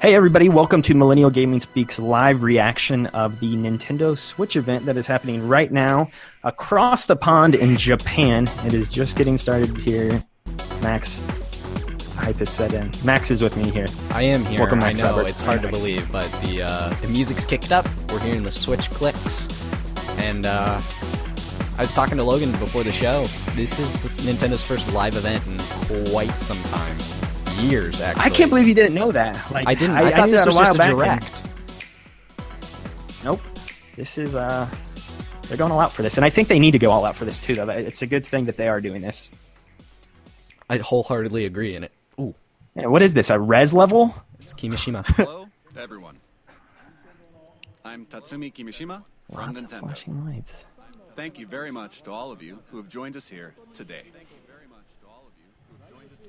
Hey everybody, welcome to Millennial Gaming Speaks live reaction of the Nintendo Switch event that is happening right now across the pond in Japan. It is just getting started here. Max, hype is set in. Max is with me here. I am here. Welcome, I Max know, Roberts. it's hard to believe, but the music's kicked up. We're hearing the Switch clicks. And I was talking to Logan before the show. This is Nintendo's first live event in quite some time. Years, actually. I can't believe you didn't know that. Like, I didn't. I thought knew this that was a while just a back direct. Nope. This is, they're going all out for this. And I think they need to go all out for this, too, though. It's a good thing that they are doing this. I wholeheartedly agree in it. Ooh. Yeah, what is this, a res level? It's Kimishima. Hello, everyone. I'm Tatsumi Kimishima from Lots of Nintendo. flashing lights. Thank you very much to all of you who have joined us here today.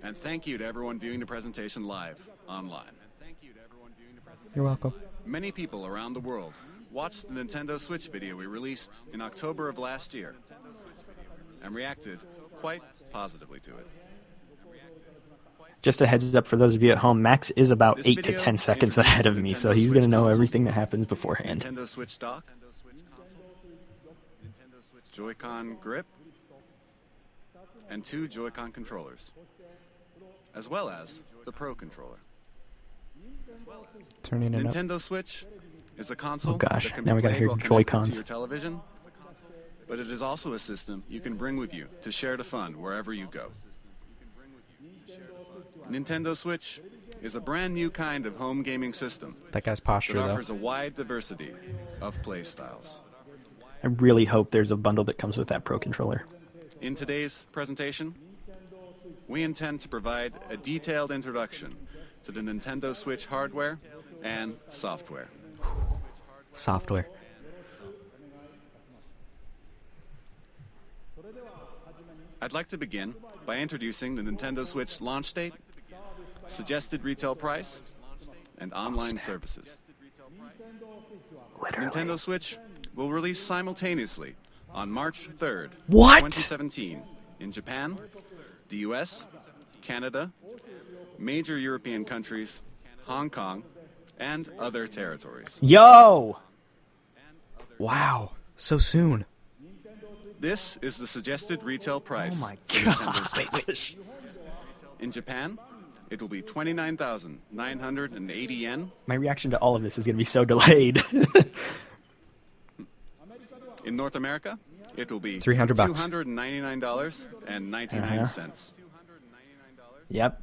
And thank you to everyone viewing the presentation live online. You're welcome. Many people around the world watched the Nintendo Switch video we released in October of last year and reacted quite positively to it. Just a heads up for those of you at home, Max is about This 8 to video 10 seconds ahead of me, so he's going to know everything that happens beforehand. Nintendo Switch dock, Joy-Con grip, and 2 Joy-Con controllers, as well as the Pro controller. Turning it up. Nintendo Switch is a console Oh gosh, that can now be we gotta played hear while connected Joy-Cons. to your television, but it is also a system you can bring with you to share the fun wherever you go. Nintendo Switch is a brand new kind of home gaming system That guy's that posture, though. offers a wide diversity of play styles. I really hope there's a bundle that comes with that Pro controller. In today's presentation, we intend to provide a detailed introduction to the Nintendo Switch hardware and software. Software. I'd like to begin by introducing the Nintendo Switch launch date, suggested retail price, and online services. Literally. Nintendo Switch will release simultaneously on March 3rd, What? 2017 in Japan, the US, Canada, major European countries, Hong Kong, and other territories. Yo! Wow. So soon. This is the suggested retail price. Oh my for Nintendo Switch. gosh. In Japan, it will be 29,980 yen. My reaction to all of this is going to be so delayed. In North America, it will be $300. $299.99. Yep.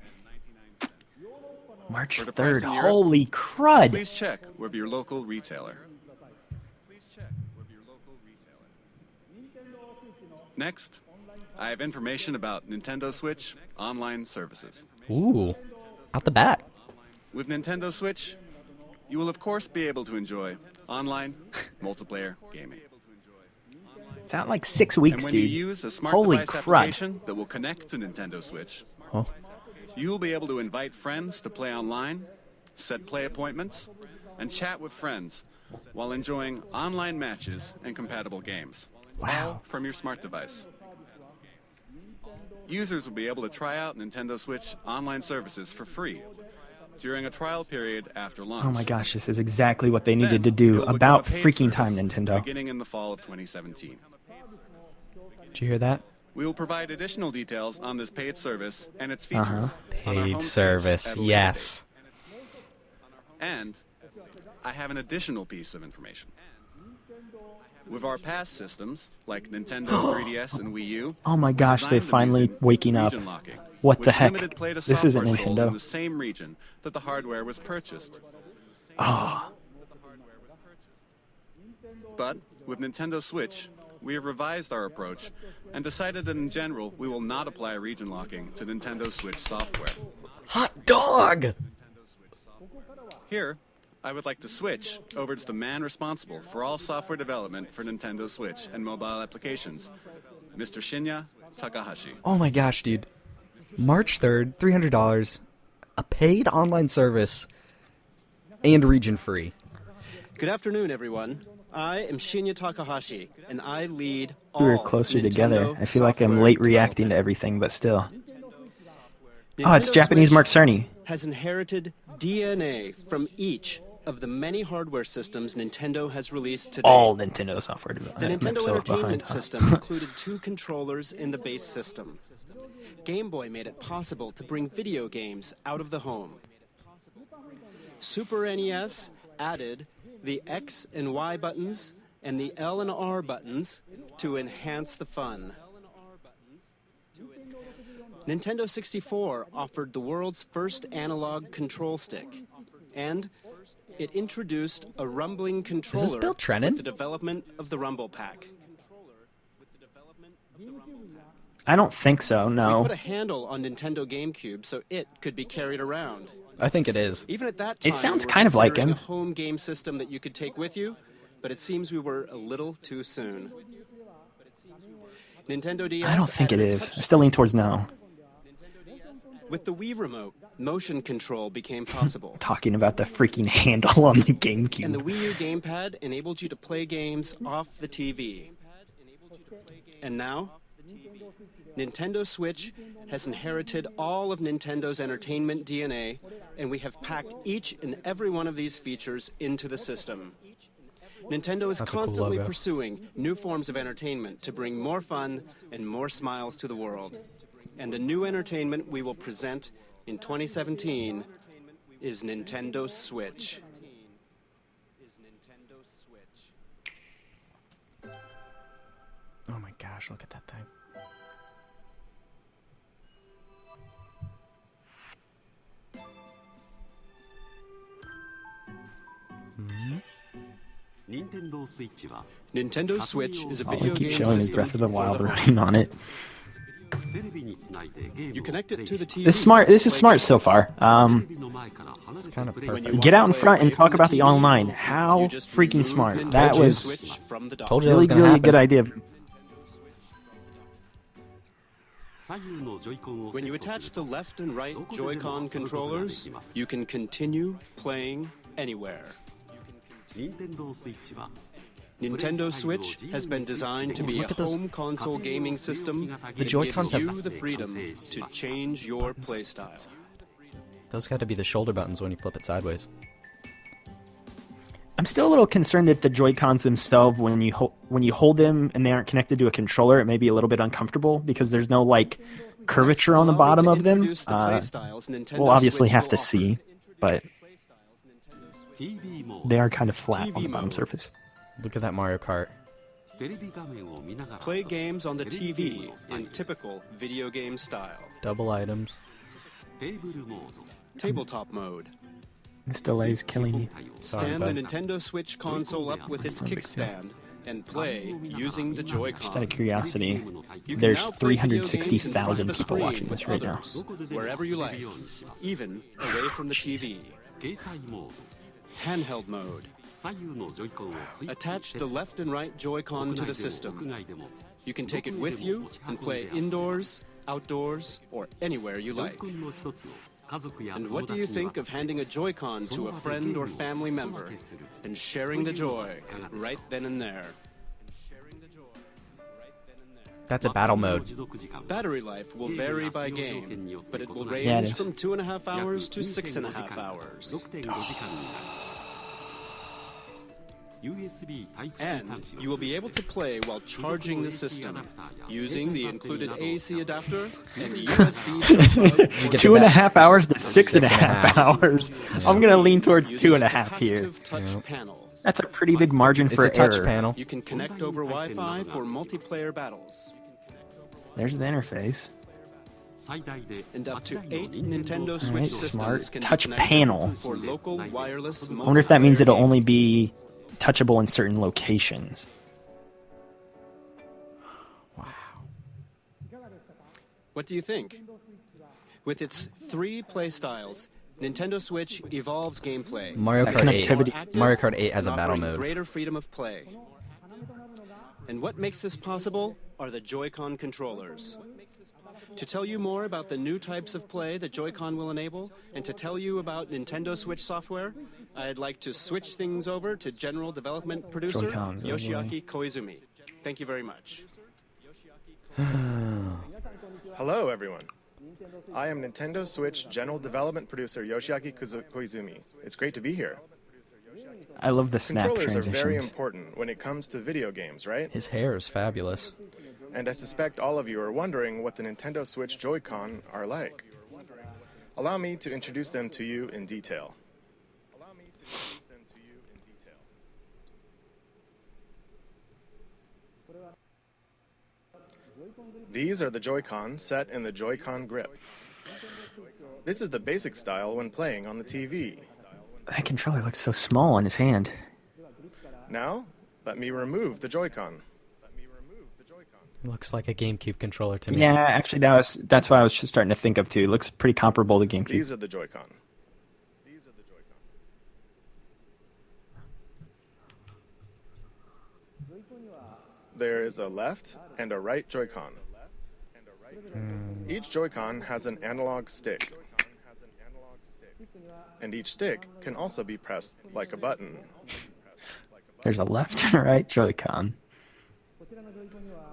March For the price 3rd. in Europe, Holy crud. Please check with your local retailer. Next, I have information about Nintendo Switch online services. Ooh. Out the bat. With Nintendo Switch, you will of course be able to enjoy online multiplayer gaming. It's out in like 6 And weeks, when dude. you use a smart Holy device crud. application that will connect to Nintendo Switch, Oh. you will be able to invite friends to play online, set play appointments, and chat with friends while enjoying online matches and compatible games. Wow. All from your smart device. Users will be able to try out Nintendo Switch online services for free during a trial period after launch. Oh my gosh, this is exactly what they needed to Then do. it will become About a paid freaking service time, Nintendo. Beginning in the fall of 2017. Did you hear that? We will provide additional details on this paid service and its features. on our Paid homepage service. at a later Yes. date. And I have an additional piece of information. With our past systems, like Nintendo 3DS and Wii U, Oh my gosh, they're designed and finally using waking up. region locking, What the which heck? limited play to This isn't software sold Nintendo. in the same region that the hardware was purchased. Oh, But with Nintendo Switch, we have revised our approach and decided that in general we will not apply region locking to Nintendo Switch software. Hot dog! Here, I would like to switch over to the man responsible for all software development for Nintendo Switch and mobile applications, Mr. Shinya Takahashi. Oh my gosh, dude. March 3rd, $300. A paid online service. And region free. Good afternoon, everyone. I am Shinya Takahashi, and I lead we were all closer Nintendo together. I feel like I'm software late reacting to development. everything, but still. Oh, it's Nintendo Japanese Switch Mark Cerny. has inherited DNA from each of the many hardware systems Nintendo has released today. All Nintendo software The development. Nintendo So Entertainment behind. System included 2 controllers in the base system. Game Boy made it possible to bring video games out of the home. Super NES added the X and Y buttons and the L and R buttons to enhance the fun. Nintendo 64 offered the world's first analog control stick, and it introduced a rumbling controller Bill Trennan? with the development of the Rumble Pack. I don't think so. We No. put a handle on Nintendo GameCube so it could be carried around. I think it is. Even at that time, It sounds we were kind of like considering him. a home game system that you could take with you, but it seems we were a little too soon. Nintendo DS I don't think it added a is. touch I still lean towards no. With the Wii Remote, motion control became possible. Talking about the freaking handle on the And the GameCube. Wii U gamepad enabled you to play games off the TV. And now, Nintendo Switch has inherited all of Nintendo's entertainment DNA, and we have packed each and every one of these features into the system. Nintendo is That's a cool constantly logo. pursuing new forms of entertainment to bring more fun and more smiles to the world. And the new entertainment we will present in 2017 is Nintendo Switch. Oh my gosh, look at that thing. Nintendo Switch is a Oh, video they keep game showing his system Breath of the for Wild home. running on it. You connect it to the TV. This is smart so far. It's kind of When perfect. you Get want out to in play front and away talk from about the TV, online. How you just freaking remove smart. Nintendo That was Switch from the dock. Told you that really, was gonna really happen. good idea. When you attach the left and right Joy-Con controllers, you can continue playing anywhere. Nintendo Switch has been designed to be Look a at those- home console gaming system that Joy-Cons gives have- you the freedom to change your playstyle. Those got to be the shoulder buttons when you flip it sideways. I'm still a little concerned that the Joy-Cons themselves, when you hold them and they aren't connected to a controller, it may be a little bit uncomfortable because there's no like curvature on the Allow me bottom to of them. introduce the playstyles Nintendo We'll obviously Switch have will to offer. see, but they are kind of flat TV on the bottom mode. surface. Look at that Mario Kart. Play games on the TV in typical video game style. Double items. Tabletop mode. This delay is killing me. Stand bud. the Nintendo Switch console up with its kickstand and play using the Just out Joy-Con. of curiosity, You can there's now play video games in front 360,000 of a people screen watching this with right now. others, wherever you like, even away from the TV. Handheld mode. Attach the left and right Joy-Con to the system. You can take it with you and play indoors, outdoors, or anywhere you like. And what do you think of handing a Joy-Con to a friend or family member and sharing the joy right then and there? That's a battle mode. Battery life will vary by game, but it will Yeah, it range is. from 2.5 hours to 6.5 hours. And you will be able to play while charging the system using the included AC adapter and USB plug get 2.5 hours to Six and a 6.5 hours. I'm gonna lean towards 2.5 here. capacitive touch panel. That's a pretty big margin It's for a touch error. panel. You can connect over Wi-Fi for multiplayer battles. There's the interface. And up to 8 Nintendo Alright, Switch smart. systems can Touch be connected panel. for local wireless I wonder if that means multiplayer it'll games. only be touchable in certain locations. What do you think? With its 3 playstyles, Nintendo Switch evolves gameplay. Mario That Kart 8. connectivity- More active Mario Kart 8 has a and battle offering mode. Greater freedom of play. And what makes this possible are the Joy-Con controllers. To tell you more about the new types of play that Joy-Con will enable, and to tell you about Nintendo Switch software, I'd like to switch things over to General Development Producer Joy-Cons, oh boy. Yoshiaki Koizumi. Thank you very much. Hello, everyone. I am Nintendo Switch General Development Producer Yoshiaki Koizumi. It's great to be here. I love the snap Controllers are very transitions. important when it comes to video games, right? His hair is fabulous. And I suspect all of you are wondering what the Nintendo Switch Joy-Con are like. Allow me to introduce them to you in detail. These are the Joy-Con set in the Joy-Con grip. This is the basic style when playing on the TV. That controller looks so small in his hand. Now, let me remove the Joy-Con. Looks like a GameCube controller to me. Yeah, actually, that's what I was just starting to think of too. It looks pretty comparable to GameCube. These are the Joy-Con. There is a left and a right Joy-Con. Each Joy-Con has an analog stick. And each stick can also be pressed like a button. There's a left and a right Joy-Con.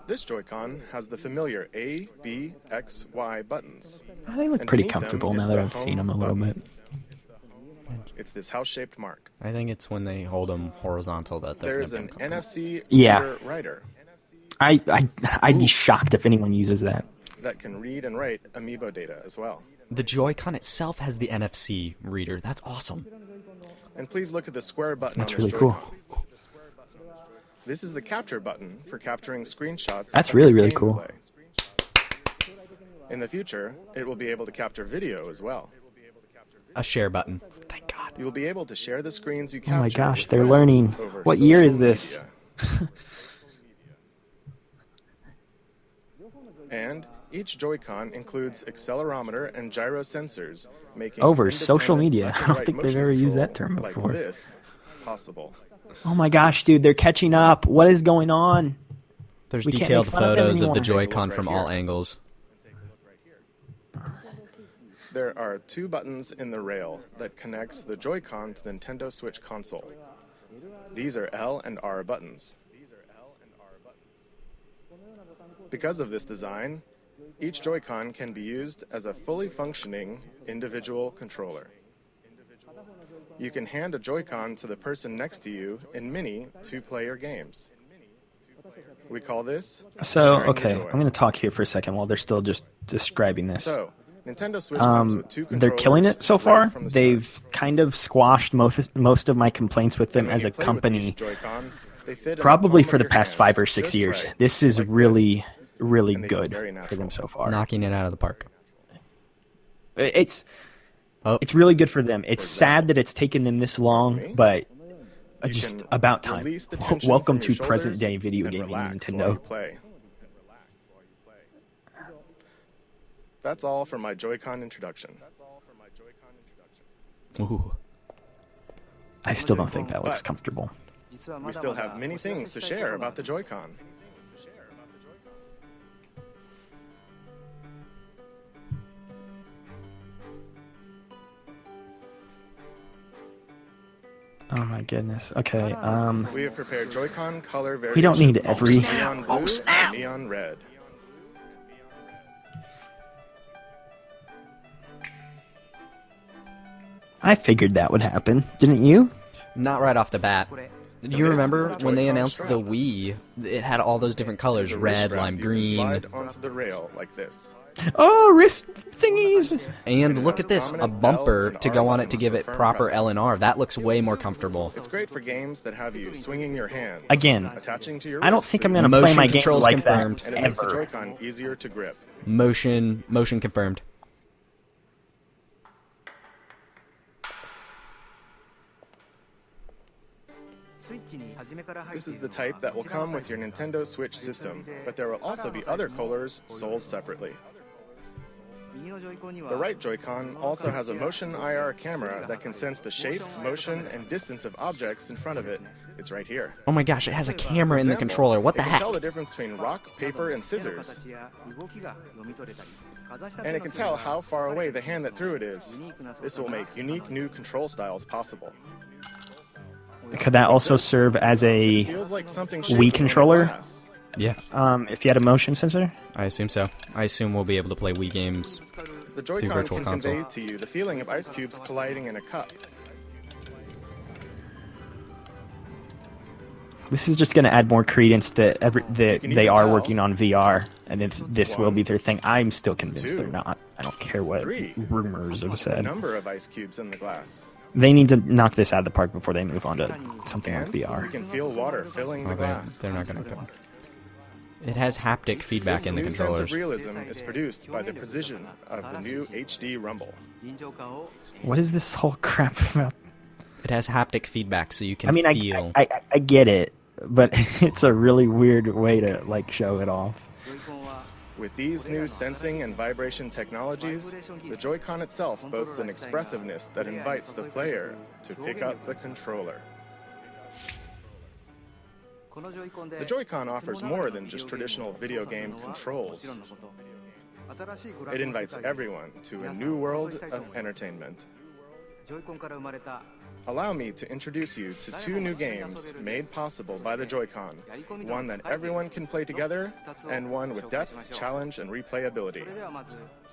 This Joy-Con has the familiar A, B, X, Y buttons. Oh, they look And pretty beneath them comfortable is now the that I've seen them a home little button. bit. It's this house-shaped mark. I think it's when they hold them horizontal that they're There is gonna an be uncomfortable. NFC Yeah. reader writer I'd be shocked if anyone uses that. that can read and write Amiibo data as well. The Joy-Con itself has the NFC reader. That's awesome. And please look at the square button That's on this really cool. Joy-Con. This is the capture button for capturing screenshots. That's of really, your really cool. gameplay. In the future, it will be able to capture video as well. A share button. Thank God. You'll be able to share the screens you Oh capture. my gosh, with they're friends learning. over What year is social this? media. And each Joy-Con includes accelerometer and gyro sensors, making Over social independent media. left I and don't right think they've motion ever used control that term like before. this possible. Oh my gosh, dude, they're catching up. What is going on? There's We can't detailed make fun of them photos of the anymore. Joy-Con Right from here. all angles. There are two buttons in the rail that connects the Joy-Con to the Nintendo Switch console. These are L and R buttons. Because of this design, each Joy-Con can be used as a fully functioning individual controller. You can hand a Joy-Con to the person next to you in mini two-player games. We call this So, sharing the okay, joy. I'm going to talk here for a second while they're still just describing this. So, Nintendo Switch comes with two They're killing it controllers so far. right from the start. They've kind of squashed most of my complaints with them And when as you a play with company, each Joy-Con, they fit in the probably palm for of the your past hand, 5 or 6 just years. right, This is like really, really And they feel good very for them natural. so far. Knocking it out of the park. It's Oh, it's really good for them. It's sad that it's taken them this long, Me? but You just can about time. release the tension Welcome from to your present shoulders day video and gaming relax Nintendo. while you play. That's all for my Joy-Con introduction. ooh. I still don't think that looks But- comfortable. We still have many things to share about the Joy-Con. Oh my goodness. Okay. We have prepared Joy-Con color variations. We don't need every. Neon blue and neon red. I figured that would happen, didn't you? Not right off the bat. Do you this remember is the when they Joy-Con announced strap. the Wii? It had all those different colors: The wrist red, strap lime you can green. Slide onto the rail like this. Oh, wrist thingies. And look at this, a Prominent bumper L and to R go on it to buttons give for it firm proper pressing. L and R. That looks way more comfortable. It's great for games that have you swinging your hands. Again, attaching to your I don't wrist think so I'm you- going to play Motion my game controls like confirmed. And that it makes the ever. Joy-Con easier to grip. Motion confirmed. This is the type that will come with your Nintendo Switch system, but there will also be other colors sold separately. The right Joy-Con also has a motion IR camera that can sense the shape, motion, and distance of objects in front of it. It's right here. Oh my gosh, it has a camera in the Example, controller. What the it can heck? tell the difference between rock, paper, and scissors. And it can tell how far away the hand that threw it is. This will make unique new control styles possible. Could that also serve as a Feels like something Wii shaking on controller? glass. Yeah, if you had a motion sensor? I assume so. I assume we'll be able to play Wii games The through Joy-Con Virtual can Console. convey to you the feeling of ice cubes colliding in a cup. This is just going to add more credence that You can they even are tell. working on VR, and if this will be One, their thing. I'm still convinced they're two, not. I don't care what three. rumors have The said. number of ice cubes in the glass. They need to knock this out of the park before they move on to something like And you VR. can feel water filling the glass. They're not going to go. It has haptic feedback This in the new sense controllers. of realism is produced by the precision of the new HD Rumble. What is this whole crap about? It has haptic feedback, so you can I mean, feel. I get it, but it's a really weird way to like show it off. With these new sensing and vibration technologies, the Joy-Con itself boasts an expressiveness that invites the player to pick up the controller. The Joy-Con offers more than just traditional video game controls. It invites everyone to a new world of entertainment. Allow me to introduce you to two new games made possible by the Joy-Con, one that everyone can play together, and one with depth, challenge, and replayability.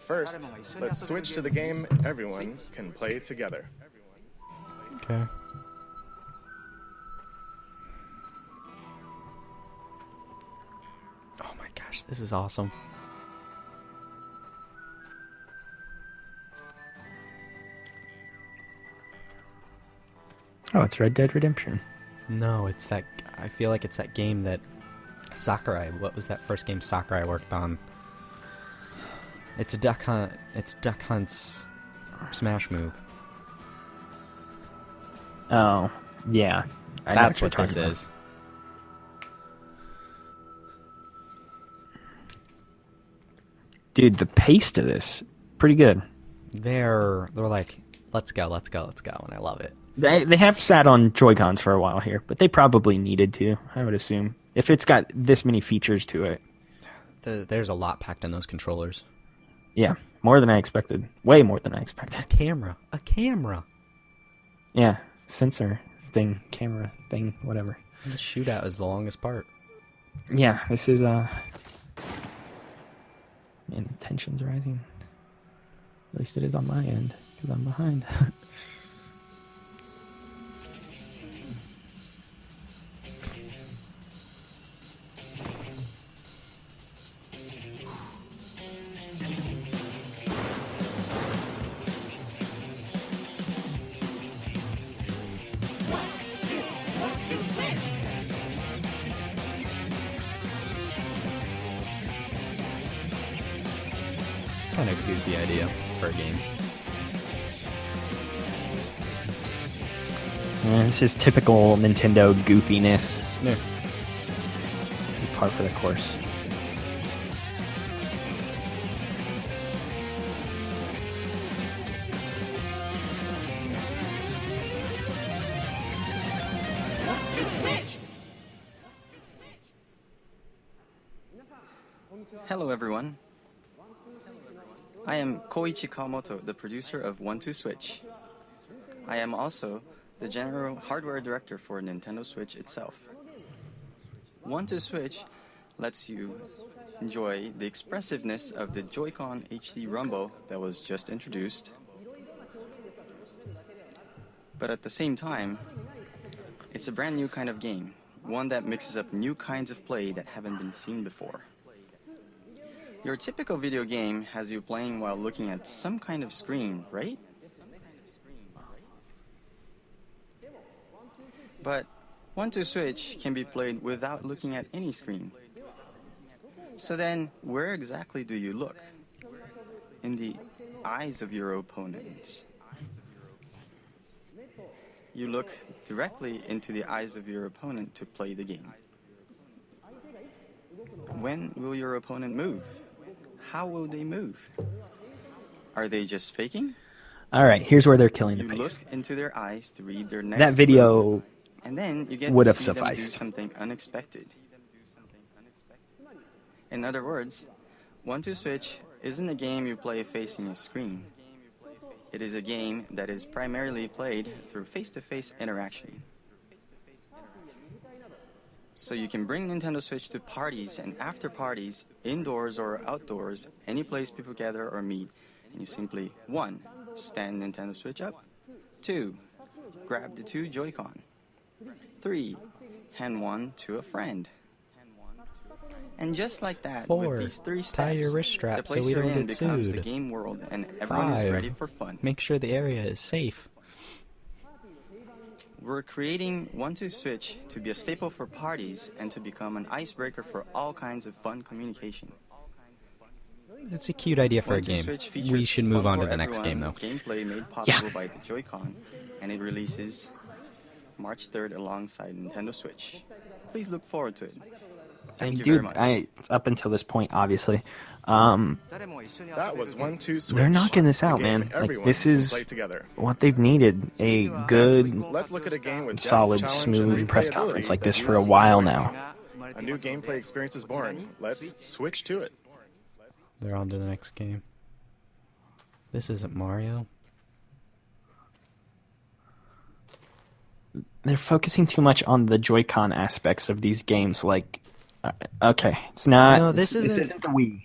First, let's switch to the game everyone can play together. Okay. Oh my gosh, this is awesome. Oh, it's Red Dead Redemption. No, it's that. I feel like it's that game that Sakurai. What was that first game Sakurai worked on? It's a Duck Hunt. It's Duck Hunt's Smash move. Oh, yeah. I know That's you're what this talking about. is. Dude, the pace to this, pretty good. They're like, let's go, and I love it. They have sat on Joy-Cons for a while here, but they probably needed to, I would assume. If it's got this many features to it. There's a lot packed in those controllers. Yeah, more than I expected. Way more than I expected. A camera. Yeah, sensor thing, camera thing, whatever. The shootout is the longest part. Yeah, this is, man, tension's rising. At least it is on my end, because I'm behind. It's kind of a goofy idea for a game. Yeah, this is typical Nintendo goofiness. Yeah. This is par for the course. Hello everyone. I am Koichi Kawamoto, the producer of 1-2 Switch. I am also the general hardware director for Nintendo Switch itself. 1-2 Switch lets you enjoy the expressiveness of the Joy-Con HD Rumble that was just introduced. But at the same time, it's a brand new kind of game, one that mixes up new kinds of play that haven't been seen before. Your typical video game has you playing while looking at some kind of screen, right? But 1-2 Switch can be played without looking at any screen. So then, where exactly do you look? In the eyes of your opponents. You look directly into the eyes of your opponent to play the game. When will your opponent move? How will they move? Are they just faking? All right, here's where they're killing the You pace. look into their eyes to read their next That video move, and then you get would to have see them do sufficed. something unexpected. In other words, 1-2 Switch isn't a game you play facing a screen. It is a game that is primarily played through face-to-face interaction. So you can bring Nintendo Switch to parties and after parties, indoors or outdoors, any place people gather or meet, And you simply 1. Stand Nintendo Switch up. 2. Grab the 2 Joy-Con. 3. Hand one to a friend. And just like that, 4. with these 3 steps, Tie your wrist strap the so place we you're don't in get becomes the sued. game world and everyone is 5. ready for fun. Make sure the area is safe. We're creating 1-2 Switch to be a staple for parties and to become an icebreaker for all kinds of fun communication. It's a cute idea for a 1-2 game. Switch features We should move fun on to for the next game, everyone though. Gameplay made possible by the Joy-Con, and it releases March 3rd alongside Nintendo Switch. Please look forward to it. Thank you very much. Up until this point, obviously, That was 1-2 Switch. they're knocking this A out, game man. Like, everyone this can is play together. what they've needed. A good, Let's look at a game with depth, solid, challenge, smooth and press replayability conference like that this for a uses while the now. Joy-Con. A new gameplay experience is born. Let's switch to it. They're on to the next game. This isn't Mario. They're focusing too much on the Joy-Con aspects of these games. Like, okay, it's not. No, this this isn't- isn't the Wii.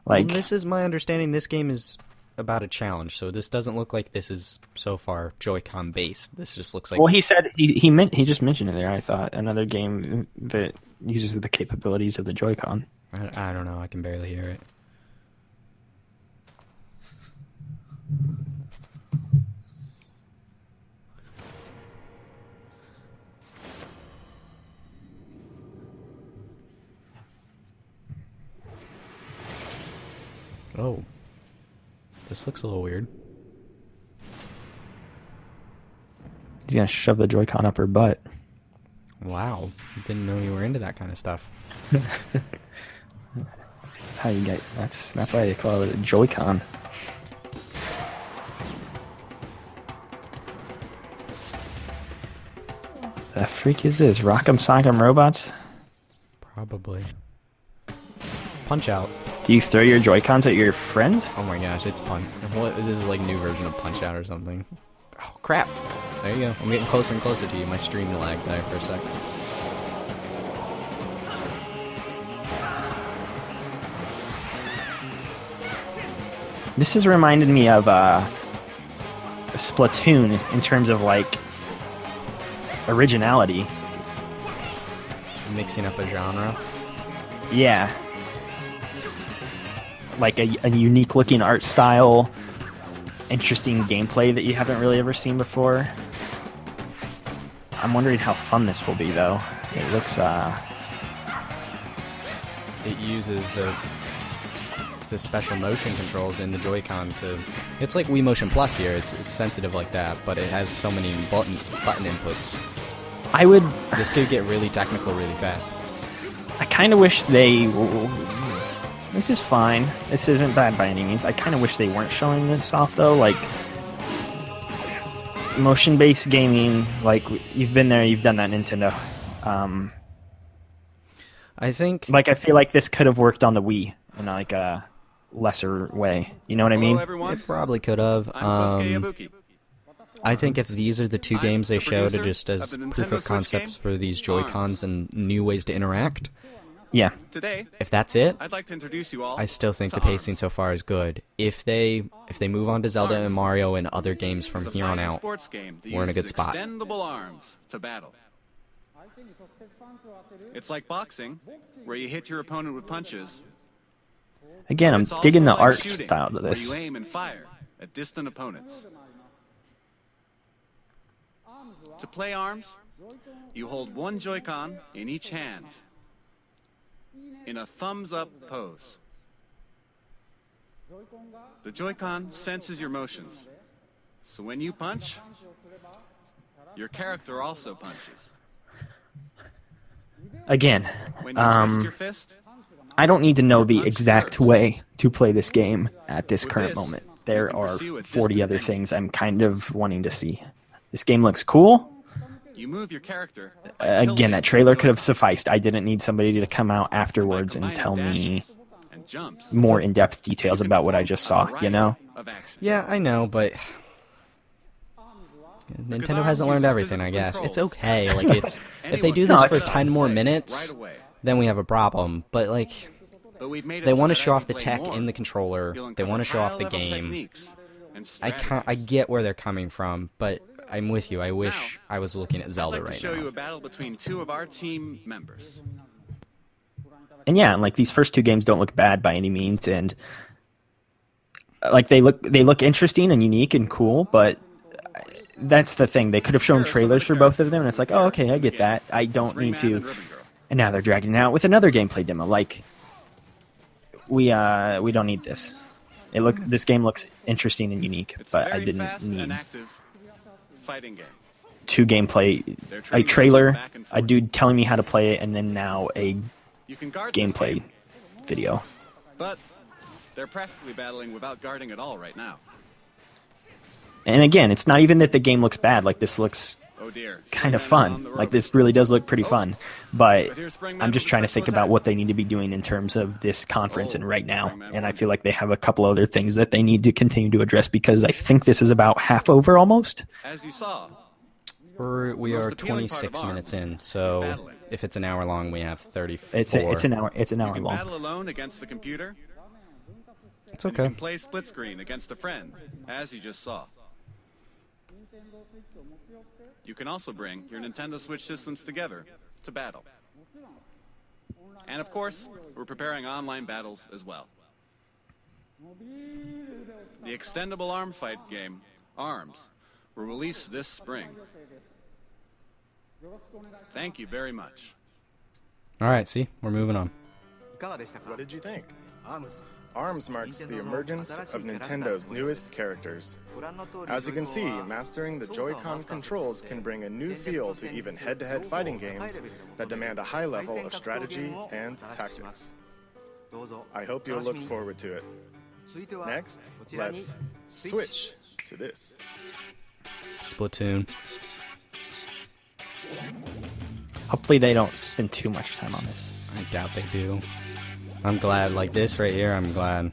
Like, This is my understanding. This game is about a challenge, so this doesn't look like this is so far Joy-Con based. This just looks like. well, he said he just mentioned it there. I thought another game that uses the capabilities of the Joy-Con. I don't know. I can barely hear it. Oh. This looks a little weird. He's gonna shove the Joy-Con up her butt. Wow. Didn't know you were into that kind of stuff. How you get? That's why they call it a Joy-Con. The freak is this? Rock'em Sock'em Robots? Probably. Punch Out. Do you throw your Joy-Cons at your friends? Oh my gosh, it's Punch. This is like a new version of Punch Out or something. Oh crap! There you go. I'm getting closer and closer to you. My stream lagged there for a second. This has reminded me of Splatoon in terms of like originality. Mixing up a genre. Yeah. Like a unique looking art style, interesting gameplay that you haven't really ever seen before. I'm wondering how fun this will be though. It looks It uses the special motion controls in the Joy-Con to. It's like Wii Motion Plus here. It's sensitive like that, but it has so many button inputs. I would This could get really technical really fast. I kind of wish they this is fine. This isn't bad by any means. I kind of wish they weren't showing this off though. Like motion-based gaming, like you've been there, you've done that, Nintendo. I think. Like I feel like this could have worked on the Wii in like a lesser way. You know what I mean? Hello, everyone. It probably could have. I'm Kosuke Yabuki. I think if these are the two I'm games they the showed producer just as of the Nintendo proof of Switch concepts game, for these Joy-Cons and new ways to interact, Yeah. Today, if that's it, I'd like to introduce you all. I still think to the pacing Arms. so far is good. If they move on to Zelda and Mario and other games from It's a here on fighting out, sports game that we're in a uses good spot. Extendable arms to battle. It's like boxing, where you hit your opponent with punches. Again, I'm It's also digging the like art shooting, style to where this. you aim and fire at distant opponents. To play arms, you hold one Joy-Con in each hand in a thumbs-up pose. The Joy-Con senses your motions, so when you punch, your character also punches. Again, When you twist your fist, I don't need to know the punch exact first. way to play this game at this With current this, moment. you There can are pursue a 40 distant other enemy. things I'm kind of wanting to see. This game looks cool. you move your character. by Again, tilting that trailer the could have Joy-Con sufficed. I didn't need somebody to come out by afterwards and combining tell me dashes and jumps. more in-depth details You can about what I perform just a saw, variety you know? of actions. yeah, I know, but Nintendo Arms hasn't learned uses everything. I physical guess it's controls. okay. Like it's if they do Anyone this can for play 10 more right minutes, away. then we have a problem. But like, But we've made it They so want to that show as off you the play tech more, in the controller. you'll They want to show uncover off the high-level game. techniques and I strategies. get where they're coming from, but I'm with you. I wish I was looking at Zelda I'd like right to show you now. a battle between two of our team members. And yeah, and like these first two games don't look bad by any means, and like they look interesting and unique and cool, but that's the thing. They could have shown Here are some of trailers the for both of them, and characters it's like, who oh, appear okay, I in the get that. game. I don't It's need Ringman to. and Ribbon Girl. And now they're dragging it out with another gameplay demo. Like, we don't need this. This game looks interesting and unique, It's but a I very didn't fast and need active fighting game. two gameplay, They're a trading trailer, punches back and a forth. dude telling me how to play it, and then now a You can guard this gameplay game, video. but they're practically battling without guarding at all right now. And again, it's not even that the game looks bad. Like, this looks Oh dear. kind of Springman is fun. on the Like, ropes. this really does look pretty fun. But But here's Springman I'm just with trying to a think special about attack. what they need to be doing in terms of this conference and right now. Springman And I won. feel like they have a couple other things that they need to continue to address, because I think this is about half over almost. As you saw, We most are appealing part of 26 minutes ARMS in, is so battling. if it's an hour long, we have 34. It's an hour. It's an you hour can long. battle alone against the computer. It's You okay. can play split screen against a friend, as you just saw. You can also bring your Nintendo Switch systems together to battle. And of course, we're preparing online battles as well. The extendable arm fight game, ARMS, will release this spring. Thank you very much. All right, see, we're moving on. What did you think? ARMS marks the emergence of Nintendo's newest characters. As you can see, mastering the Joy-Con controls can bring a new feel to even head-to-head fighting games that demand a high level of strategy and tactics. I hope you'll look forward to it. Next, let's switch to this. Splatoon. Hopefully they don't spend too much time on this. I doubt they do. I'm glad, like this right here. I'm glad.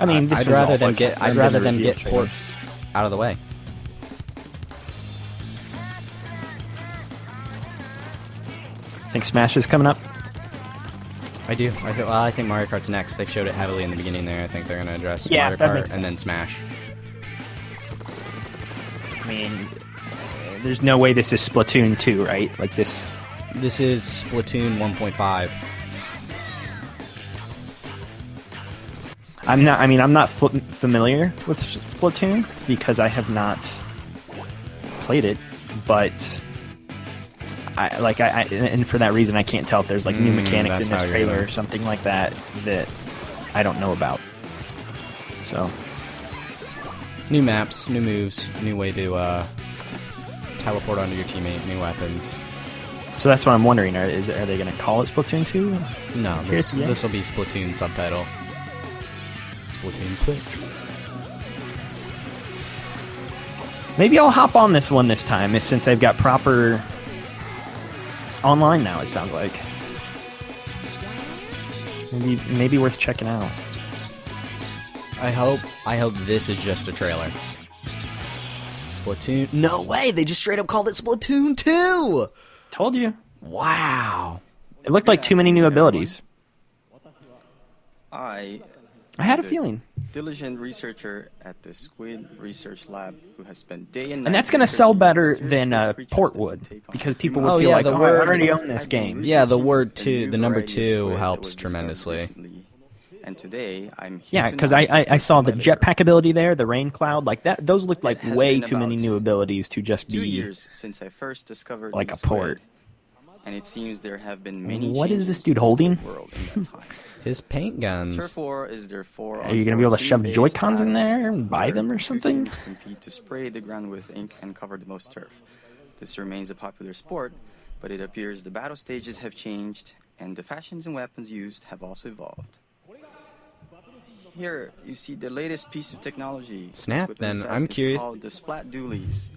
I mean, this I'd was rather all them like get. I'd under rather the them review get trailer. ports out of the way. Think Smash is coming up? I do. I think Mario Kart's next. They've showed it heavily in the beginning there. I think they're going to address Yeah, Mario that Kart makes and then sense. Smash. I mean, there's no way this is Splatoon 2, right? Like this. This is Splatoon 1.5. I'm not familiar with Splatoon because I have not played it, but and for that reason I can't tell if there's like new mechanics in that's this how you're trailer gonna- or something like that that I don't know about. So New maps, new moves, new way to teleport onto your teammate, new weapons. that's what I'm wondering. Are they going to call it Splatoon 2? No, Yeah. this will be Splatoon subtitle. Splatoon Switch. Maybe I'll hop on this one this time, since they've got proper online now. It sounds like maybe worth checking out. I hope this is just a trailer. Splatoon. No way! They just straight up called it Splatoon 2! Told you. Wow. It looked like too many new abilities. I I had a the feeling. diligent researcher at the Squid Research Lab who has spent day and night. And that's going to sell researching better mysterious than little creatures Port that can would, take on because human people would Oh, feel yeah, like, the I word- already own this I've been game. Yeah, the researching word a two, new the number variety of 2 squid helps that was discovered tremendously. recently. And today I'm here Yeah, to because announce I first saw the competitor. jetpack ability there, the rain cloud, like that. Those looked like It has way been too many about new abilities to just 2 be. years since I first discovered like the a port. squid, and it seems there have been many What is changes this to dude the holding? squid world in that time. His paint guns. Turf War is their Are you gonna be able to shove Joy-Cons in there and buy them or something? Compete to spray the ground with ink and cover the most turf. This remains a popular sport, but it appears the battle stages have changed and the fashions and weapons used have also evolved. Here you see the latest piece of technology. Snap, This weapon then. set I'm is curious. called the Splat Dualies.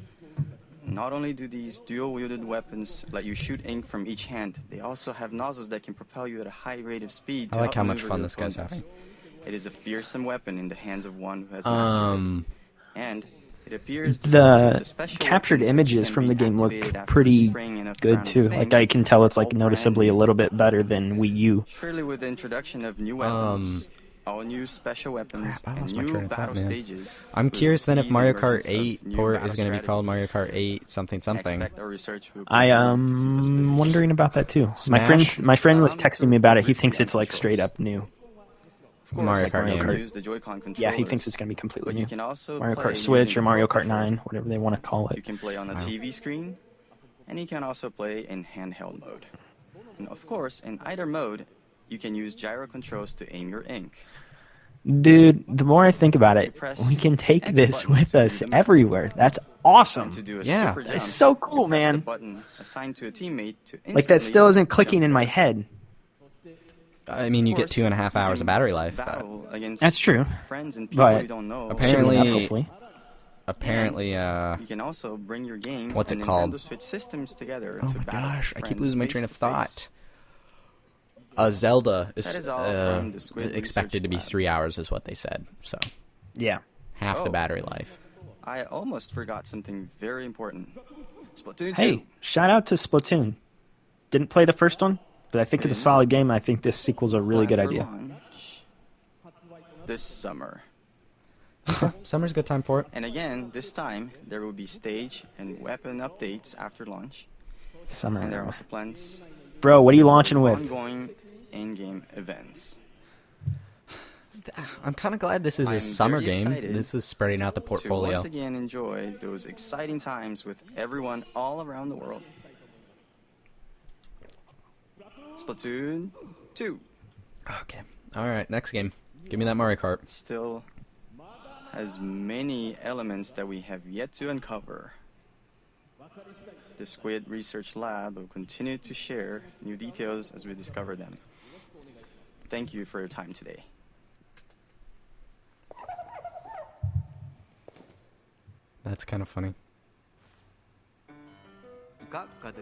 Not only do these dual-wielded weapons let you shoot ink from each hand, they also have nozzles that can propel you at a high rate of speed. I to like how much outmaneuver fun your this guy's opponents. having. It is a fearsome weapon in the hands of one who has mastered it. And It appears The special captured weapons images can from be the game look activated after pretty spraying enough good brown too. paint. Like I can tell it's like All noticeably a brand little bit better than Wii U. Surely with the introduction of new weapons, all new special weapons, Crap, I and lost my new train of thought, battle man. stages. I'm we curious will then if see the Mario emergence Kart of 8 new port battle is going to be called Mario strategies. Kart 8 something something. Expect our research will I continue to keep us busy. wondering about that too. Smash? My friend was Allow me texting to me about it. He briefly thinks on it's like straight controls. up new. Of course, Mario you Kart can game. use the Joy-Con controllers, Yeah, he thinks it's gonna be completely but new. you can also Mario play Kart Switch using or the Mario Pro Kart 9, whatever they want to call You it. can play on a TV screen, and you can also play in handheld mode. And of course, in either mode, you can use gyro controls to aim your ink. Dude, the more I think about it, Press we can take X this button with to us do the map. everywhere. That's awesome. And to do a Yeah. super jump, That's so cool, you press the man. button assigned to a teammate to Like that instantly still isn't jump clicking in my there. head. I mean, you Of get course, 2.5 you hours can of battery life, but battle against That's true. friends and people But you don't know. apparently- Should be enough, hopefully. apparently, You can also bring your games What's and it called? Nintendo Switch systems together oh to my battle gosh, I keep friends losing my train of face-to-face. thought. Zelda That is is all from the Squid expected to be Research Lab. 3 hours, is what they said. So Yeah. half the Oh. battery life. I almost forgot something very important. Splatoon 2. Hey, shout out to Splatoon. Didn't play the first one, but I think it's a Is solid game. I think this sequel's a really good planned for idea. launch this summer. Summer's a good time for it. And again, this time there will be stage and weapon updates after launch, and there are Summer. also plans Bro, what are you for launching with? ongoing in-game events. I'm kind of glad this is I'm a summer very game. excited This is spreading out the To portfolio. once again enjoy those exciting times with everyone all around the world. Splatoon 2 Okay. All right, next game. Give me that Mario Kart. still has many elements that we have yet to uncover. The Squid Research Lab will continue to share new details as we discover them. Thank you for your time today. That's kind of funny.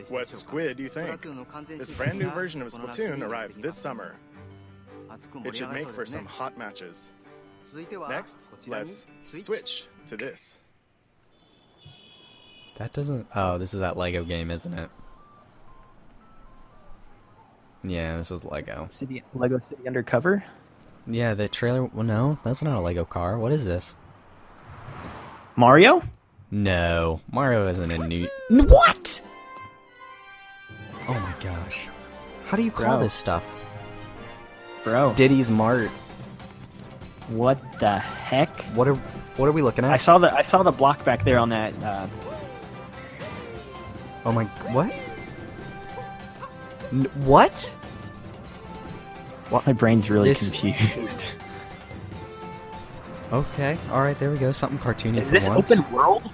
What squid do you think? This brand new version of Splatoon arrives this summer. It should make for some hot matches. Next, let's switch to this. That doesn't... Oh, this is that Lego game, isn't it? Yeah, this was Lego. Lego City Undercover? Yeah, the trailer... Well, no, that's not a Lego car. What is this? Mario? No, Mario isn't a new... What?! Oh my gosh. How do you call Bro. this stuff? Bro, Diddy's Mart. what the heck? What are we looking at? I saw the block back there on that. Oh my... What? What? My brain's really This- confused. Okay, alright, there we go. Something cartoony Is for this once. open world?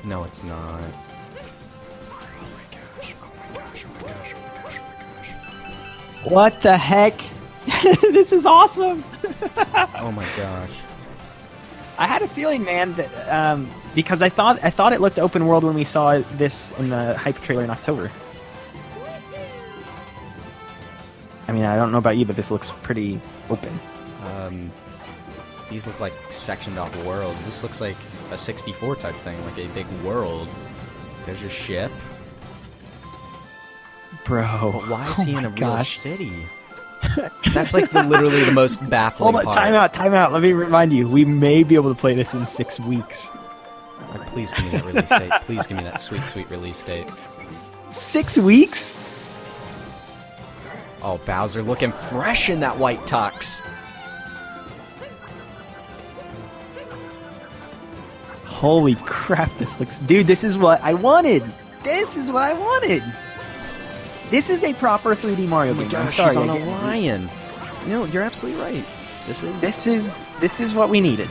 No, it's not. Oh my gosh, oh my gosh, oh my gosh, oh my gosh, oh my gosh. What the heck? This is awesome. Oh my gosh. I had a feeling, man, that because I thought it looked open world when we saw this in the hype trailer in October. I mean, I don't know about you, but this looks pretty open. These look like sectioned off world. This looks like a 64 type thing, like a big world. There's your ship. Bro, But why is he in a real gosh. city? That's like literally the most baffling Hold on, part. time out. Let me remind you, we may be able to play this in 6 weeks. Like, please give me that release date. Please give me that sweet, sweet release date. 6 weeks? Oh, Bowser looking fresh in that white tux. Holy crap, this looks... Dude, this is what I wanted! This is what I wanted! This is a proper 3D Mario Oh my game. I'm gosh, sorry, she's on I a get- lion. No, you're absolutely right. This This is what we needed.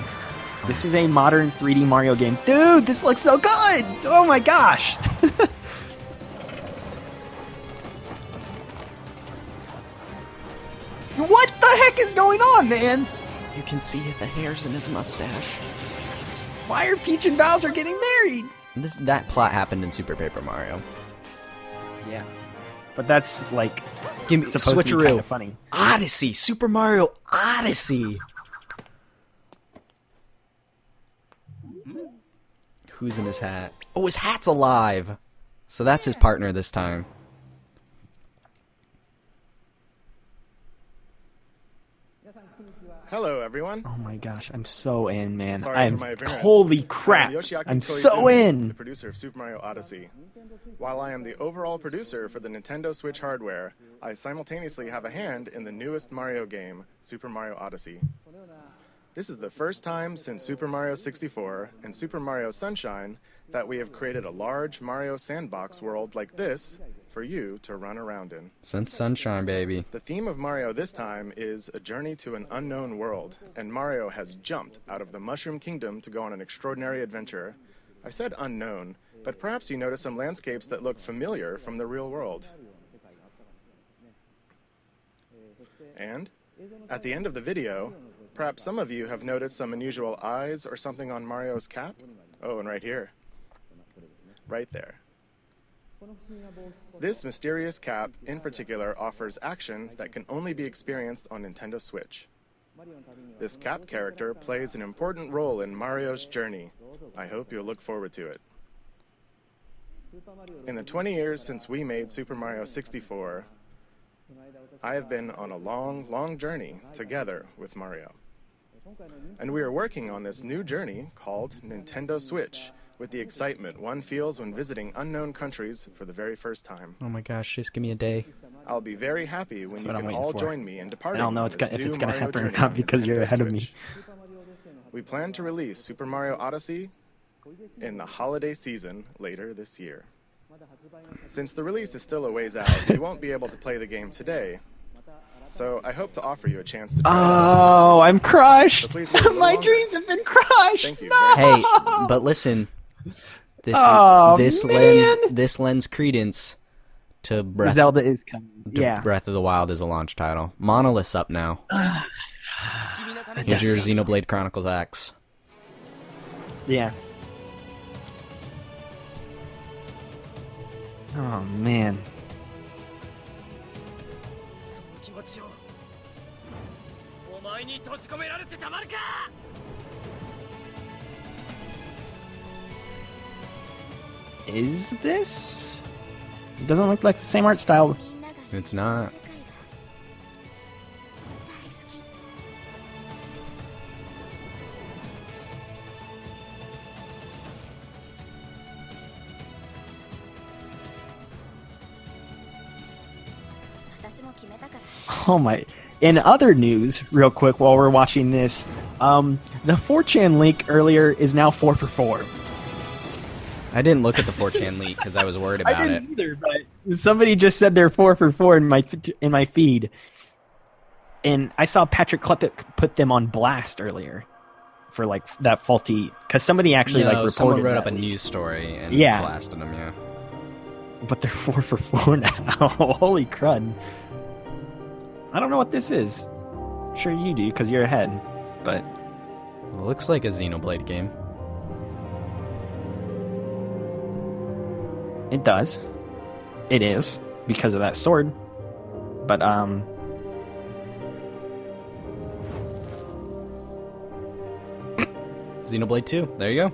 This is a modern 3D Mario game. Dude, this looks so good! Oh my gosh! What the heck is going on, man? You can see the hairs in his mustache. Why are Peach and Bowser getting married? That plot happened in Super Paper Mario. Yeah. But that's like Give me supposed to be switcheroo. kind of funny. Odyssey, Super Mario Odyssey. Who's in his hat? Oh, his hat's alive! So that's his partner this time. Hello, everyone. Oh my gosh, I'm so in, man. Sorry I'm for my appearance. holy I crap. am Yoshiaki I'm Koizumi, so in. the producer of Super Mario Odyssey. While I am the overall producer for the Nintendo Switch hardware, I simultaneously have a hand in the newest Mario game, Super Mario Odyssey. This is the first time since Super Mario 64 and Super Mario Sunshine that we have created a large Mario sandbox world like this for you to run around in. Since Sunshine, baby. The theme of Mario this time is a journey to an unknown world, and Mario has jumped out of the Mushroom Kingdom to go on an extraordinary adventure. I said unknown, but perhaps you notice some landscapes that look familiar from the real world. And at the end of the video, perhaps some of you have noticed some unusual eyes or something on Mario's cap. Oh, and right here. Right there. This mysterious cap, in particular, offers action that can only be experienced on Nintendo Switch. This cap character plays an important role in Mario's journey. I hope you'll look forward to it. In the 20 years since we made Super Mario 64, I have been on a long, long journey together with Mario. And we are working on this new journey called Nintendo Switch, with the excitement one feels when visiting unknown countries for the very first time. Oh my gosh, just give me a day. I'll be very happy when you what I'm can waiting all for. join me in departing I don't know on if this it's new going to Mario happen or journey not on because you're Nintendo ahead of me. Switch. We plan to release Super Mario Odyssey in the holiday season later this year. Since the release is still a ways out, we won't be able to play the game today. So I hope to offer you a chance to try it out. Oh, I'm crushed. So please wait a little My longer. dreams have been crushed. Thank you. No. Very much. Hey, but listen. Oh, this man. lends credence to Breath Zelda is coming. to Yeah. Breath of the Wild as a launch title. Monolith's up now. Here's your Xenoblade Chronicles X. Yeah. Oh, man. Is this? It doesn't look like the same art style. It's not. Oh my. In other news, real quick, while we're watching this, the 4chan leak earlier is now 4 for 4. I didn't look at the 4chan leak because I was worried I about it. didn't either, but somebody just said they're 4 for 4 in my feed, and I saw Patrick Klepek put them on blast earlier for like that faulty because somebody actually like reported someone wrote that up a leak. news story and Yeah. blasted them. Yeah. But they're 4 for 4 now. Holy crud! I don't know what this is. I'm sure you do because you're ahead, but Well, it looks like a Xenoblade game. it does. It is because of that sword. But Xenoblade 2. There you go.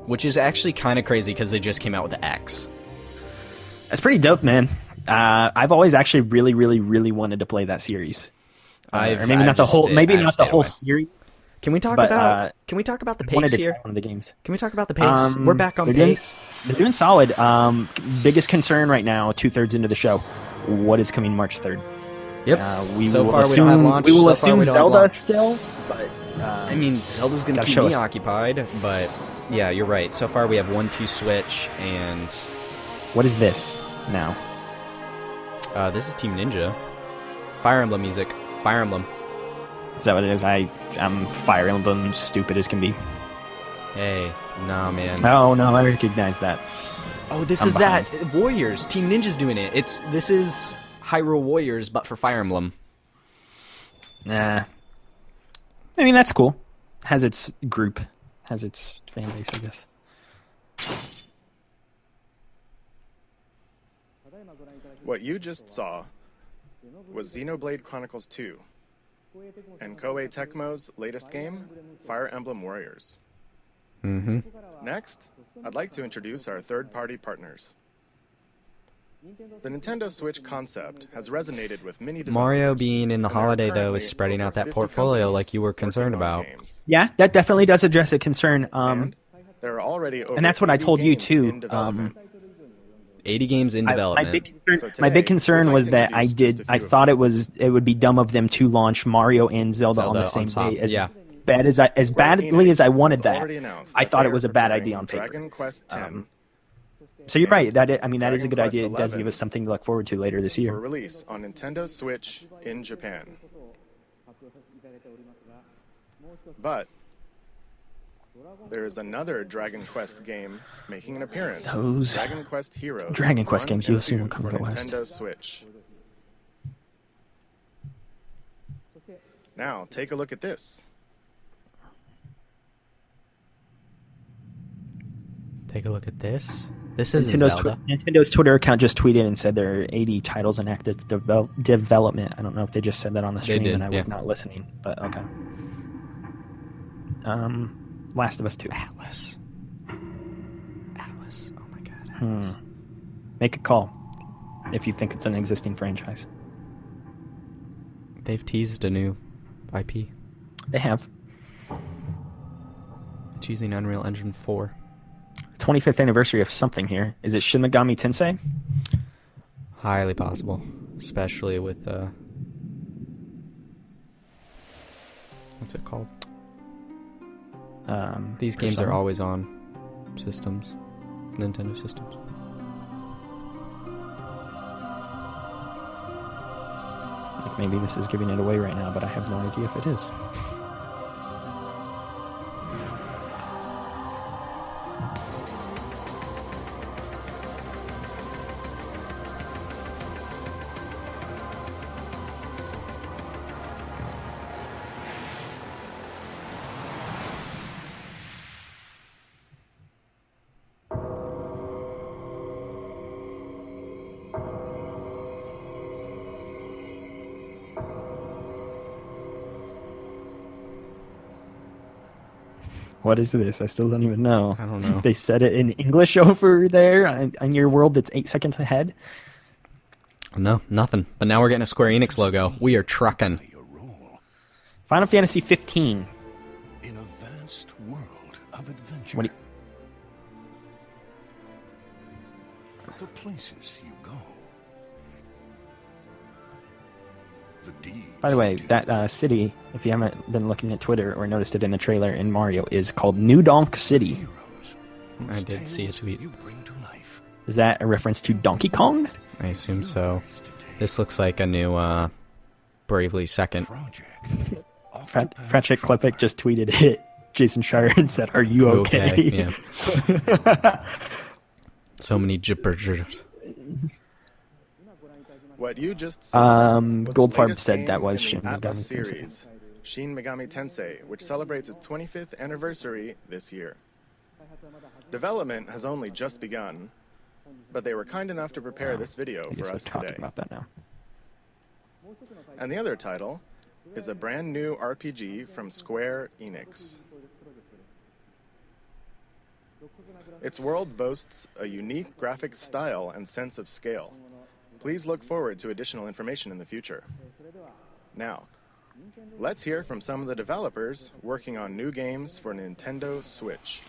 Which is actually kind of crazy because they just came out with the X. that's pretty dope, man. I've always actually really, really, really wanted to play that series. Or maybe not the whole. Maybe not the whole series. Can we talk But, about? Can we talk about the Wanted pace to here? try one of the games. Can we talk about the pace? We're back on they're doing- pace. They're doing solid. Biggest concern right now, 2/3 into the show. What is coming March 3rd? Yep. We So will far, we assume, don't have launch. We will So far, assume we don't have Zelda launch. still, but I mean, Zelda's gonna Gotta keep show me us. occupied, but yeah, you're right. So far, we have 1-2 Switch, and what is this now? this is Team Ninja. Fire Emblem music. Fire Emblem. Is that what it is? I'm Fire Emblem stupid as can be. Hey, nah, man. Oh no, I recognize that. Oh, this I'm is behind. that Warriors. Team Ninja's doing it. This is Hyrule Warriors, but for Fire Emblem. Nah. I mean, that's cool. Has its group, has its fan base, I guess. What you just saw was Xenoblade Chronicles 2 and Koei Tecmo's latest game, Fire Emblem Warriors. Mm-hmm. Next, I'd like to introduce our third-party partners. The Nintendo Switch concept has resonated with many developers. Mario being in the and there are holiday, though, currently is spreading over out that 50 portfolio companies like you were working concerned on about. games. Yeah, that definitely does address a concern. And there are already over and that's what I 80 told you games too. in development. 80 games in development. My big So concern today, was we'd like that to I introduce just a I few of thought them. it would be dumb of them to launch Mario and Zelda on the same top. day. As Yeah. bad as as Square badly as I Enix wanted has that, already announced I that thought they it was are a bad preparing idea on paper. Dragon Quest X So you're right. That I mean that is a Dragon good Quest idea. It does 11 give us something to look forward to later this year. for release on Nintendo Switch in Japan. But there is another Dragon Quest game making an appearance. Those Dragon Quest Heroes. Dragon Quest 1 games you and assume 2 will come for to the West. Nintendo Switch. Now, take a look at this. Take a look at this. This isn't Zelda. Nintendo's Twitter account just tweeted and said there are 80 titles in active development. I don't know if they just said that on the stream did, and I was yeah. not listening, but okay. Last of Us 2. Atlas. Oh my god, Atlas. Make a call if you think it's an existing franchise. They've teased a new IP. They have. It's using Unreal Engine 4. 25th anniversary of something here. Is it Shin Megami Tensei? Highly possible. Especially with, what's it called? These games are Persona? always on systems. Nintendo systems. Like maybe this is giving it away right now, but I have no idea if it is. What is this? I still don't even know. I don't know. They said it in English over there on your world that's 8 seconds ahead. No, nothing. But now we're getting a Square Enix logo. We are trucking. Final Fantasy 15. In a vast world of adventure. What do The places you go. The deeds By the way, you do. that city, if you haven't been looking at Twitter or noticed it in the trailer in Mario, is called New Donk City. Heroes I whose did see a tales tweet. You bring to life. Is that a reference to Donkey Kong? I assume so. This looks like a new, Bravely Second. Project. Fratchik Klepek just tweeted it. Jason Schreier and said, "Are you okay?" Yeah. So many gibberish. What you just saw was the Goldfarb latest said game that was in Shin the Atlas Megami Tensei. series, Shin Megami Tensei, which celebrates its 25th anniversary this year. Development has only just begun, but they were kind enough to prepare this video I guess for they're us talking today. about that now. And the other title is a brand new RPG from Square Enix. Its world boasts a unique graphic style and sense of scale. Please look forward to additional information in the future. Now, let's hear from some of the developers working on new games for Nintendo Switch.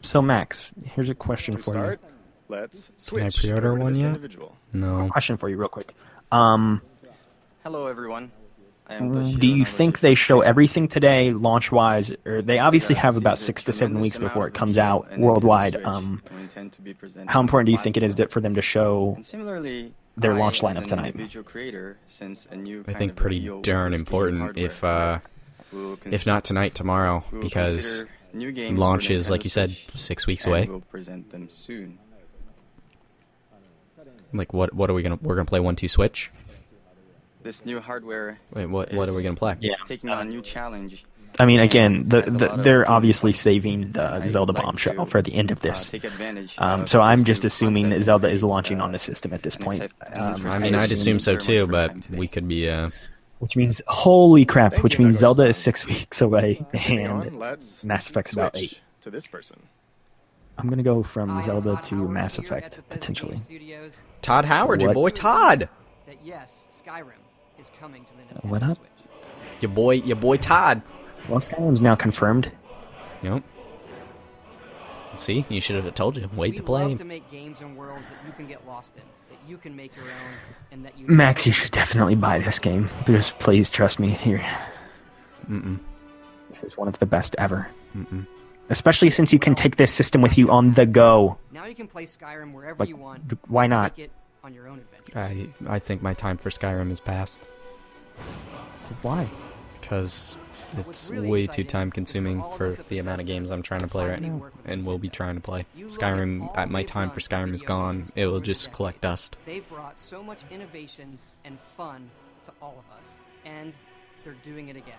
So Max, here's a question To for start, you. let's I switch pre-order over to one this yet? individual. No. Question for you, real quick. Hello, everyone. I am Toshiro Do you Namaji think from they show Japan. everything today, launch-wise, or they obviously Sega have about sees a 6 to 7 tremendous weeks amount before of it comes appeal out in Nintendo worldwide? Switch and intend to be presented How important do you on think it is platform. that for them to show? And similarly, their I, launch as lineup an tonight? individual creator, sense a new I kind think of pretty appeal with darn this important gaming if, hardware. We will if not tonight, tomorrow, we will because consider new games launch for is, like Nintendo you said, Switch, 6 weeks and away. we'll present them soon. Like, what are we gonna? We're gonna play 1-2 Switch. This new hardware Wait, what are we gonna play? Yeah. taking on a new challenge. I mean, and again, has a lot of they're moving obviously parts. saving the I'd Zelda like bombshell to, for the end of this. Take advantage So of I'm this just new assuming that concept Zelda and is create, launching on the system at this an point. exciting, I interesting mean, I'd game assume so very much too, for but time today. we could be Which means, holy crap, Thank which you, means Zelda Nagori-san. is 6 weeks away, Moving on, and let's Mass Effect's about 8. switch to this person. I'm going to go from Hi, Zelda Todd to Howard Mass here at Effect, Bethesda potentially. Game Studios. Todd Howard, your What? boy Todd. That yes, Skyrim is coming to the Nintendo What up? Switch. Your boy Todd. Well, Skyrim's now confirmed. Yep. See, you should have told you. Wait We to play. love to make games and worlds that you can get lost in, that you can make your own, and that you Max, you should definitely buy this game. Just please trust me here. This is one of the best ever. Especially since you can take this system with you on the go. Now you can play Skyrim wherever Like, you want. why not? Take it on your own adventure. I think my time for Skyrim is past. Why? Because it's What's really way too exciting time is consuming for all of for us at the amount of Bethesda games I'm trying to to play right finally now, work with and will be Nintendo. trying to play. You look at Skyrim, all my they've time done for for Skyrim is video gone. games It will over the just decades. collect dust. They've brought so much innovation and fun to all of us, and they're doing it again.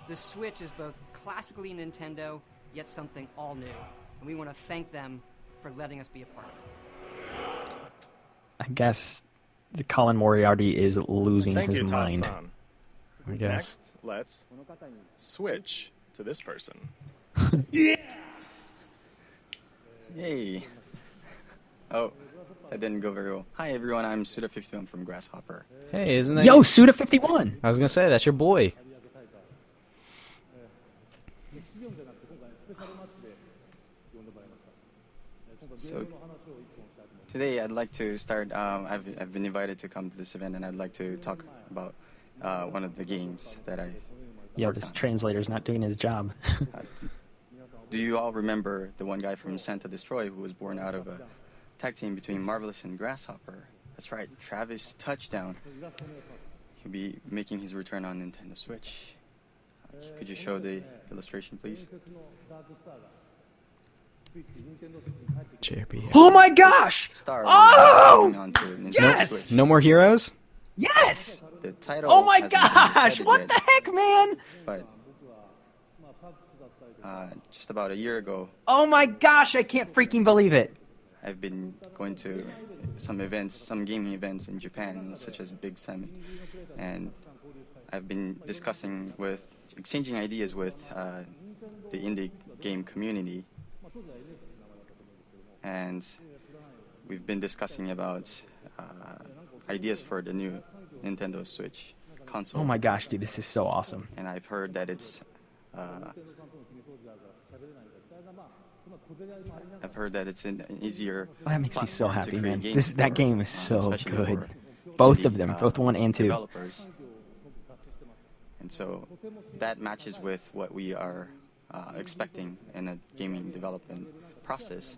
The Switch is both classically Nintendo, yet something all new, and we want to thank them for letting us be a part of it. I guess the Colin Moriarty is losing Thank his you, mind. Todd-san. I guess. Next, let's switch to this person. Yay. Oh, that didn't go very well. Hi everyone, I'm Suda51 from Grasshopper. Hey, isn't that Yo, Suda51! I was gonna say that's your boy. So today I'd like to start. I've been invited to come to this event, and I'd like to talk about one of the games that I Yo, worked this on. translator's not doing his job. Do you all remember the one guy from Santa Destroy who was born out of a tag team between Marvelous and Grasshopper? That's right, Travis Touchdown. He'll be making his return on Nintendo Switch. Could you show the illustration, please? JRPG. Oh my gosh! Star Oh! Wars on to Nintendo Yes! Switch. No more heroes? Yes! The title Oh my hasn't been gosh! decided What yet, the heck, man? But just about a year ago, Oh my gosh, I can't freaking believe it. I've been going to some events, some gaming events in Japan, such as Big Summit, and I've been exchanging ideas with the indie game community, and we've been discussing about ideas for the new Nintendo Switch console. Oh my gosh, dude, this is so awesome. And I've heard that it's an easier. Oh, that makes me so platform to happy, create man. games That for, game is so especially good. for Both indie, of them, both 1 and 2. developers. And so that matches with what we are expecting in a gaming development process.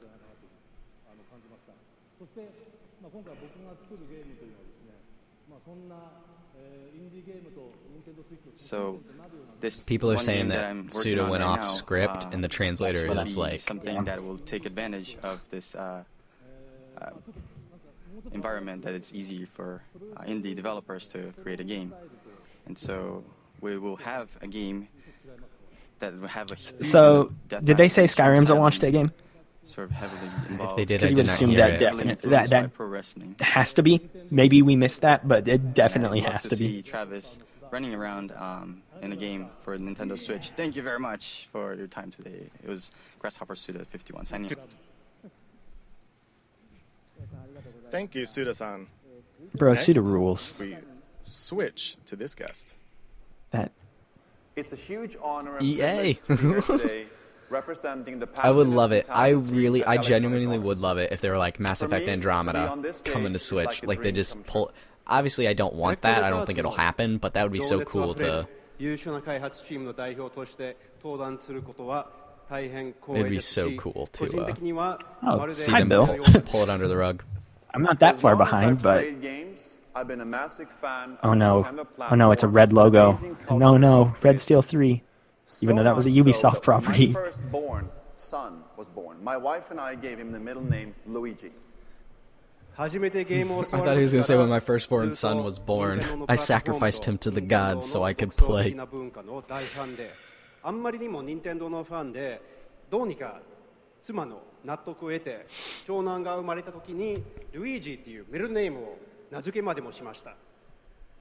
So this People are one saying game that I'm working Suda on went right off now, script, and the translator will is be like, something that will take advantage of this environment that it's easy for indie developers to create a game. And so we will have a game that will have a huge So, amount of death did they say matches and Skyrim's a troops launch day having game? Sort of heavily involved. if they did, Because I you did would not assume hear that it. Heavily definite, influenced by that pro wrestling. has to be. Maybe we missed that, but it definitely And I'd love has to be. see Travis running around in a game for Nintendo Switch. Thank you very much for your time today. It was Grasshopper Suda 51 signing off. Thank you, Suda-san. Bro, Next, Suda rules. We switch to this guest. That It's a huge honor and EA. privilege to be here today, representing the I would passionate love it. and I talented team at Electronic genuinely Arts. would love it if they were like Mass For Effect me, to be Andromeda on this coming to stage is Switch. like a Like they dream just come pull. Obviously, I don't want that. I don't think it'll happen, but that would be so cool to. 優秀な開発チームの代表として登壇することは大変光 It'd 栄 be ですし so cool to 個人的には Oh, まるで See Hi, them Bill. pull it under the rug. I'm not that As far long as behind, I've but played games, I've been a massive fan oh of no, Nintendo oh no, it's a red platforms, logo. amazing No, culture no, and Red Steel 3. Even though that was a much so Ubisoft that property. When my firstborn son was born, my wife and I gave him the middle name Luigi. 初めてゲームを I thought he was gonna say when my firstborn son was born, I sacrificed him to the gods so I could play. あんまりにも任天堂のファンでどうにか妻の納得を得て長男が生まれた時にルイージっていうミドルネームを名付けまでもしました。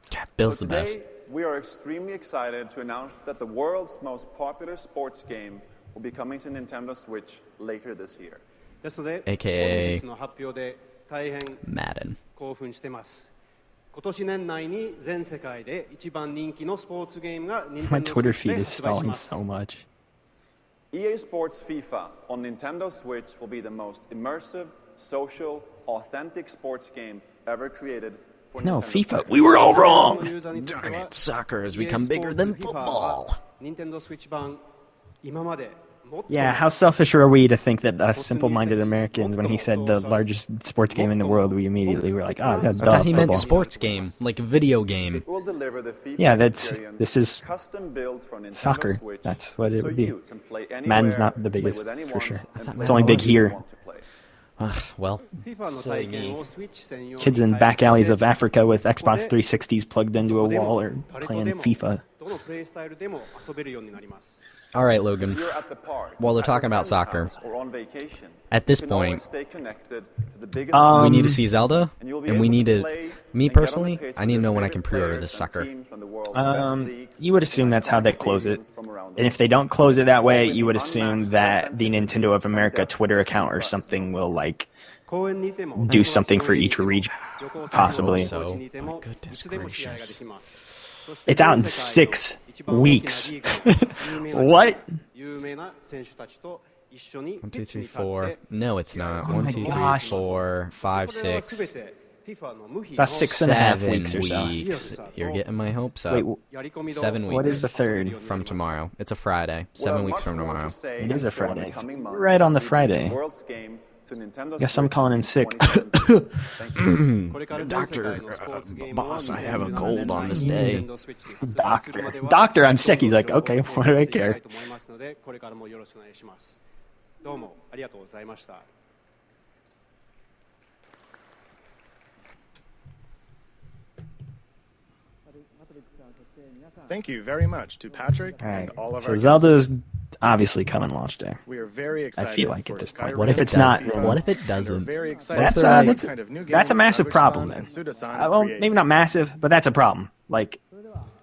God, Bill's the Today, best. we are extremely excited to announce that the world's most popular sports game will be coming to Nintendo Switch later this year. ですので、 AKA 本日の発表で大変 Madden. 興奮してます。今年年内に全世界で一番人気のスポーツゲームが My Nintendo Twitter Switch で feed is 発売し stalling ます。 so much. EA Sports FIFA on Nintendo Switch will be the most immersive, social, authentic sports game ever created for No, Nintendo FIFA. players. We were all の wrong. ユーザーにとっては Darn it, soccer has become EA bigger than Sports FIFA は football. Nintendo Switch 版今まで最も Yeah, how selfish are we to think that us simple-minded Americans, when he said the largest sports game in the world, we immediately were like, oh, yeah, I duh, thought he meant football. sports game, like a video game. It will deliver the FIFA Yeah, this experience is custom built for Nintendo soccer. Switch, That's what it so would be. you can play Madden's anywhere, not the play biggest, with for anyone, sure. and thought play It's only however big you here. want to play. Well, FIFA の silly 体験 me. を Switch 専用に Kids in 開 back 発 alleys して of Africa with こ Xbox こで 360s plugged into a どこでも wall are 誰と playing でも FIFA. どのプレイスタイルでも遊べるようになります。 All right, Logan. You're at the park, While they're at talking your about friend's soccer, house, or on vacation, at this you can always point, stay connected to the biggest we events, need to see Zelda, and you'll be and we able need to. play Me and get on the personally, pitch I with need to your know when I can favorite pre-order players this and sucker. teams from the world's best leagues You would and assume that's how they iconic close it. stadiums from around the And if world. they don't close it that way, With you the would assume unmatched that the authenticity Nintendo of and America depth Twitter of account or FIFA something will, like, 公園にいても do something for each region. Possibly. So, どこにいても but goodness いつでも試合がで gracious. きますそして It's out in 全世界の 6一番大きなリ weeks. ーグの有名な What? 有名な選手たちと一緒に 1, ピッ 2, チに 3, 立っ 4. て No, it's not. Oh 1, my 2, 3, gosh. 4, 5, これは全 6. て FIFA の無比 About の 6.5 7 weeks or so. weeks. You're getting my hopes up. Wait, やり込みの 7 what is weeks the third? from tomorrow. It's a Friday. We'll have 7 weeks much from more tomorrow. to say It is a and show in the Friday. coming months Right on the as we bring Friday. the world's game to Nintendo Guess I'm Switch calling in in sick. 2017. Thank you. これから全世界のスポーツゲームは boss, I have a 2017 cold on this 年 day. に Nintendo Switch に発売するまでは Doctor, I'm sick. He's like, okay, what do I care? と思いますのでこれからもよろしくお願いしますどうもありがとうございました Thank you very much to Patrick All right. and all of So our Zelda's obviously coming launch day. guests. We are very I excited. feel like for at this Skyrim point. What if it's does- not? FIFA, what if it and are doesn't? very excited That's to a see what that's, kind of new that's a games massive Navish-san problem and then. Suda-san Well, create. maybe not massive, but that's a problem. Like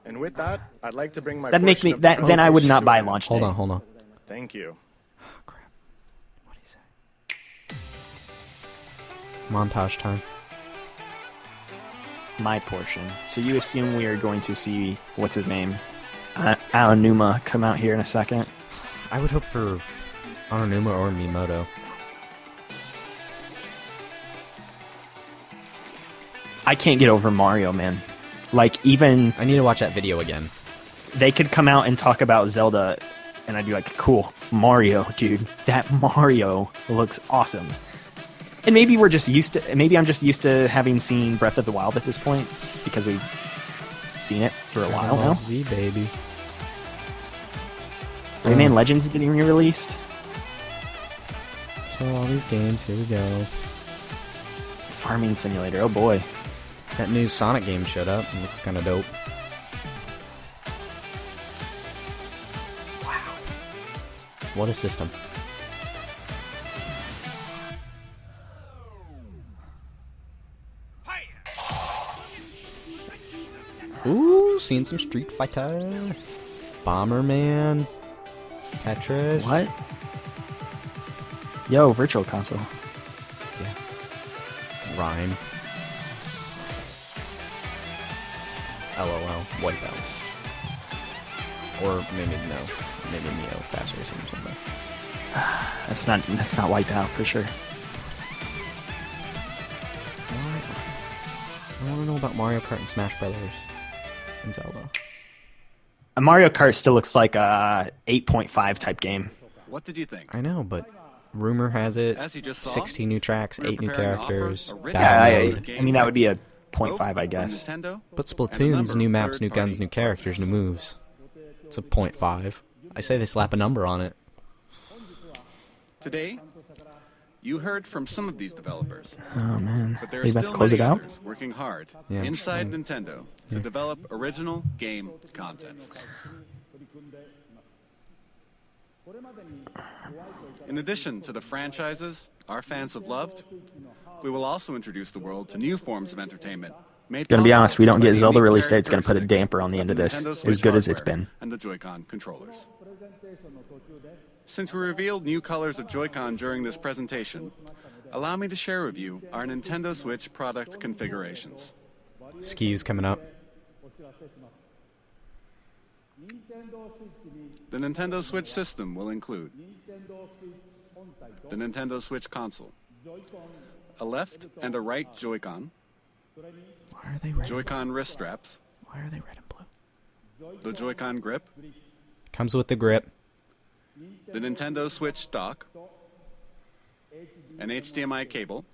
And with that, I'd like to bring my that make portion me of the that then I would presentation not to buy an end. launch day. Hold on. Thank you. Oh, crap. What do you say? Montage time. My portion. So you assume we are going to see what's his name, Aonuma, come out here in a second. I would hope for Ononuma or Miyamoto. I can't get over Mario, man. Like even I need to watch that video again. they could come out and talk about Zelda, and I'd be like, cool, Mario, dude. That Mario looks awesome. And maybe we're just used to. Maybe I'm just used to having seen Breath of the Wild at this point because we've seen it for a while now. Z baby. Rayman Legends is getting re-released. So all these games, here we go. Farming Simulator. Oh boy. That new Sonic game showed up and looked kind of dope. Wow. What a system. Ooh, seeing some Street Fighter. Bomberman. Tetris. What? Yo, Virtual Console. Rhyme. LOL. Wipeout. Or maybe no. Maybe Neo Fast Racing or something. That's not Wipeout for sure. I want to know about Mario Kart and Smash Brothers and Zelda. A Mario Kart still looks like a 8.5 type game. What did you think? I know, but rumor has it As you just saw, 16 new tracks, we're 8 new preparing to offer characters, a rich battle mode. I mean, that would be a both 0.5, I from guess. Nintendo But and a Splatoon's number new of maps, new guns, third-party new characters, new moves. It's a 0.5. I say they slap a number on it. Today, you heard from some of these developers, Oh man. but there Are are you about still to close many it out? others working hard Yeah. inside Nintendo to develop original game content. In addition to the franchises our fans have loved, we will also introduce the world to new forms of entertainment Made Gonna be possible honest, we don't by get the Zelda unique release date. It's gonna put a characteristics damper on the end of the this, Nintendo as Switch good as it's hardware been. and the Joy-Con controllers. Since we revealed new colors of Joy-Con during this presentation, allow me to share with you our Nintendo Switch product configurations. SKUs coming up. The Nintendo Switch system will include the Nintendo Switch console, a left and a right Joy-Con, Why are they red? Joy-Con wrist straps, Why are they red and blue? the Joy-Con grip, Comes with the grip. the Nintendo Switch dock, an HDMI cable,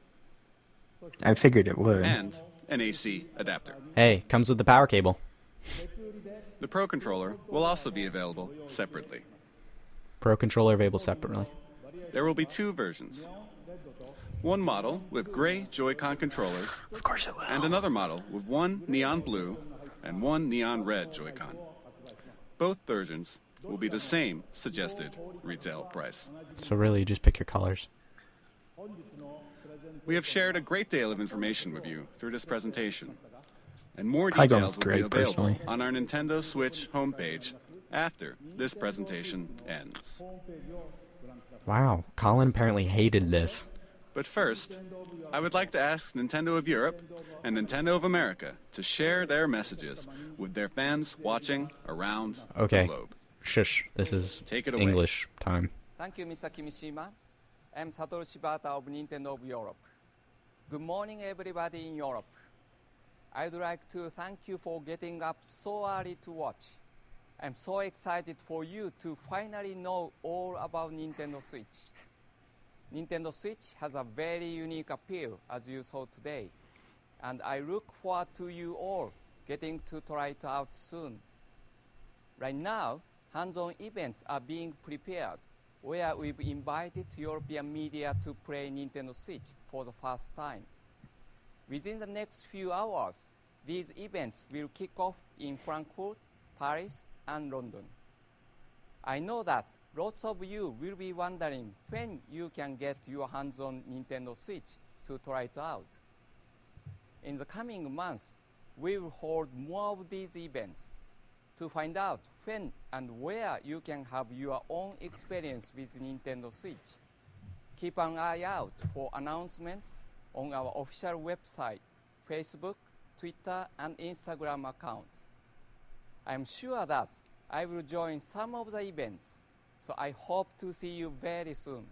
I figured it would. and an AC adapter. Hey, comes with the power cable. The Pro Controller will also be available separately. Pro controller available separately. There will be two versions. One model with gray Joy-Con controllers, Of course it will. and another model with one neon blue and one neon red Joy-Con. Both versions will be the same suggested retail price. So really, you just pick your colors. We have shared a great deal of information with you through this presentation, and more Probably going details with will be gray, available personally. on our Nintendo Switch homepage after this presentation ends. Wow, Colin apparently hated this. But first, I would like to ask Nintendo of Europe and Nintendo of America to share their messages with their fans watching around Okay. the globe. Shush, this is Take it away. English time. Thank you, Mr. Kimishima. I'm Satoru Shibata of Nintendo of Europe. Good morning, everybody in Europe. I'd like to thank you for getting up so early to watch. I'm so excited for you to finally know all about Nintendo Switch. Nintendo Switch has a very unique appeal, as you saw today, and I look forward to you all getting to try it out soon. Right now, hands-on events are being prepared, where we've invited European media to play Nintendo Switch for the first time. Within the next few hours, these events will kick off in Frankfurt, Paris, and London. I know that lots of you will be wondering when you can get your hands on Nintendo Switch to try it out. In the coming months, we will hold more of these events. To find out when and where you can have your own experience with Nintendo Switch, keep an eye out for announcements on our official website, Facebook, Twitter, and Instagram accounts. I'm sure that I will join some of the events, so I hope to see you very soon.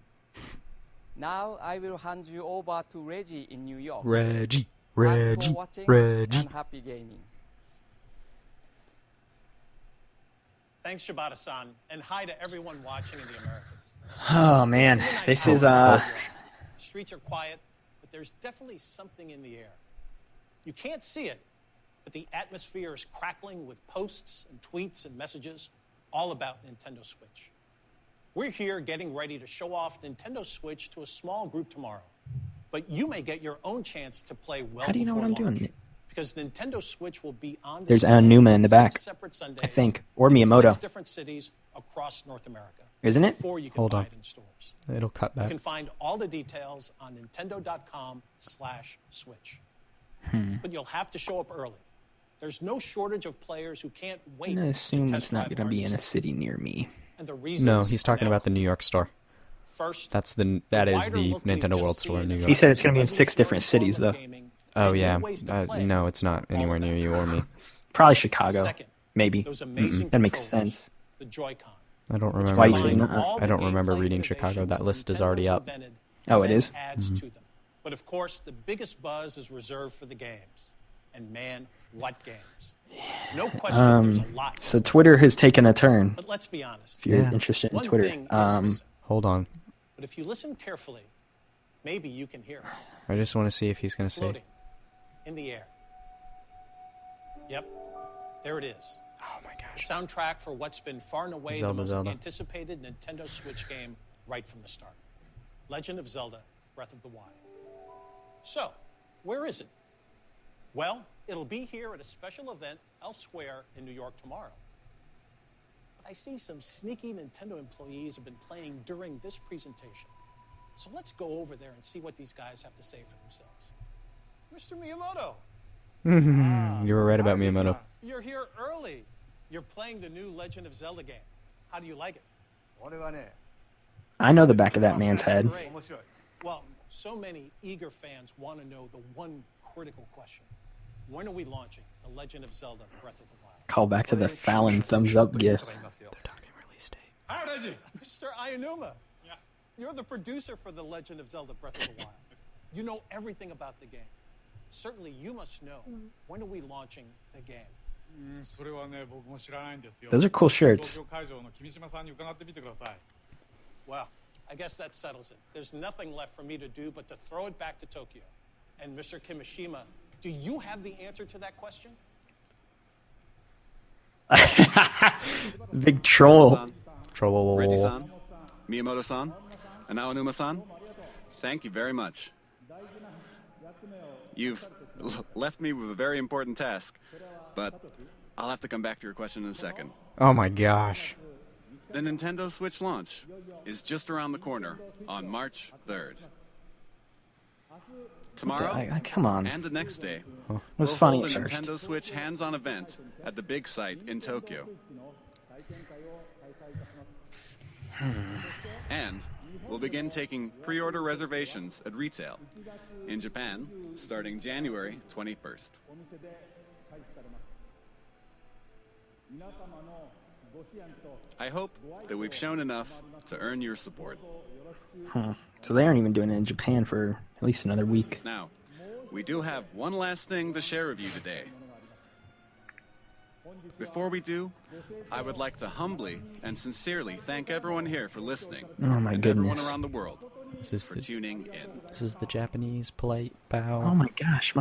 Now I will hand you over to Reggie in New York. Reggie, Thanks for watching and happy gaming. Thanks, Shibata-san, and hi to everyone watching in the Americas. Oh man, this is The streets are quiet, but there's definitely something in the air. You can't see it, but the atmosphere is crackling with posts and tweets and messages all about Nintendo Switch. We're here getting ready to show off Nintendo Switch to a small group tomorrow, but you may get your own chance to play well How do you know what I'm before launch, doing? because Nintendo Switch will be on There's display Aonuma in the on back, 6 separate Sundays I think, or in Miyamoto. 6 different cities across North America. Isn't it? Before you can Hold buy on. it in stores. It'll cut You back. can find all the details on Nintendo.com/Switch. But you'll have to show up early. There's no shortage of players who can't wait I'm gonna assume to it's test not drive gonna be in a hardware. city near me. And the reasons No, he's are talking now about the New York store. First, That is wider the look we've Nintendo just World Store in New seen York. He said it's gonna be in 6 different cities, though. gaming, Oh and yeah, new ways to play. no, it's not anywhere near you or me. Probably Chicago. Second, Maybe. those amazing That makes controllers, sense. The Joy-Con. I don't which remember Why you combine saying that? all the I don't remember gameplay reading Chicago. That innovations list is already Nintendo's up. invented Oh, and it is? adds to them. But of course, the biggest buzz is reserved for the games. And man, what games? No question, there's a lot. So Twitter has taken a turn. But let's be honest. If you're Yeah. interested in One Twitter, thing is missing. Hold on. But if you listen carefully, maybe you can hear it. I just want to see if he's going to say. Floating in the air. Yep, there it is. Oh my gosh. Soundtrack for what's been far and away Zelda, the most Zelda. anticipated Nintendo Switch game right from the start. Legend of Zelda, Breath of the Wild. So, where is it? Well, it'll be here at a special event elsewhere in New York tomorrow. But I see some sneaky Nintendo employees have been playing during this presentation. So let's go over there and see what these guys have to say for themselves. Mr. Miyamoto, You were right about Miyamoto. You're here early. You're playing the new Legend of Zelda game. How do you like it? I know the back of that man's head. Great. Well, so many eager fans want to know the one critical question. When are we launching The Legend of Zelda Breath of the Wild? Call back to the Fallon thumbs up gif. They're talking release date. Mr. Ayanuma, you're the producer for The Legend of Zelda Breath of the Wild. You know everything about the game. Certainly you must know, when are we launching the game? Those are cool shirts. Well, I guess that settles it. There's nothing left for me to do but to throw it back to Tokyo. And Mr. Kimishima, do you have the answer to that question? Big troll. Troll. Reggie-san, Miyamoto-san, and Aonuma-san, thank you very much. You've left me with a very important task, but I'll have to come back to your question in a second. Oh my gosh. The Nintendo Switch launch is just around the corner on March 3rd. Tomorrow Come on. and the next day, It was we'll funny hold at a first. Nintendo Switch hands-on event at the big site in Tokyo. And we'll begin taking pre-order reservations at retail in Japan starting January 21st. I hope that we've shown enough to earn your support. So they aren't even doing it in Japan for at least another week. Now, we do have one last thing to share with you today. Before we do, I would like to humbly and sincerely thank everyone here for listening. Oh my and everyone goodness. around the world This is for the, tuning in. this is the Japanese polite bow. Oh my gosh.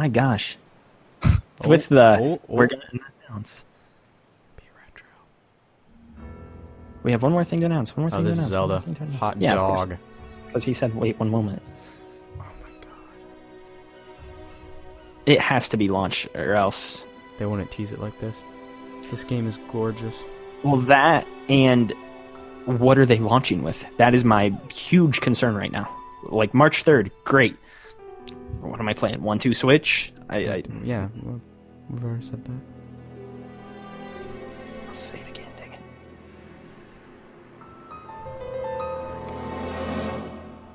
With the we're gonna announce. Be retro. We have one more thing to announce. One more thing Oh, to this announce. is Zelda. One more thing to announce. Hot Yeah, of course. dog. Because he said, wait one moment. Oh my god. It has to be launched or else. They wouldn't tease it like this. This game is gorgeous. Well, that and what are they launching with? That is my huge concern right now. Like March 3rd, great. What am I playing? 1-2 Switch? Yeah, well, we've already said that. I'll say it again, dang it.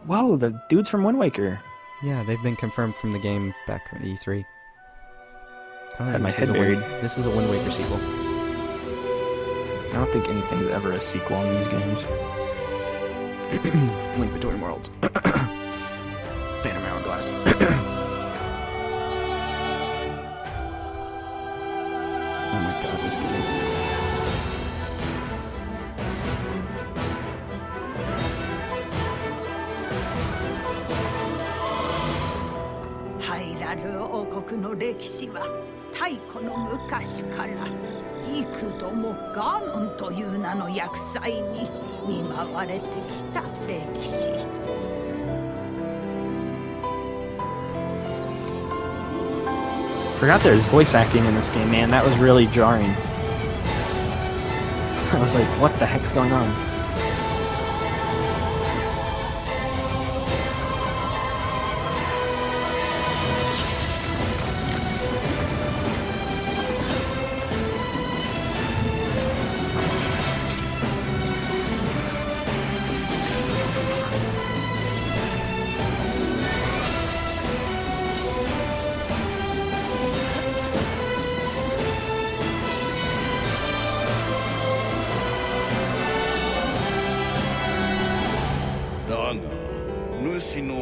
Whoa, the dudes from Wind Waker. Yeah, they've been confirmed from the game back at E3. Had my head buried. This is a Wind Waker sequel. I don't think anything's ever a sequel in these games. Link Between Worlds. Phantom Hourglass. Oh my god, this game. Forgot there's voice acting in this game, man. That was really jarring. I was like, what the heck's going on?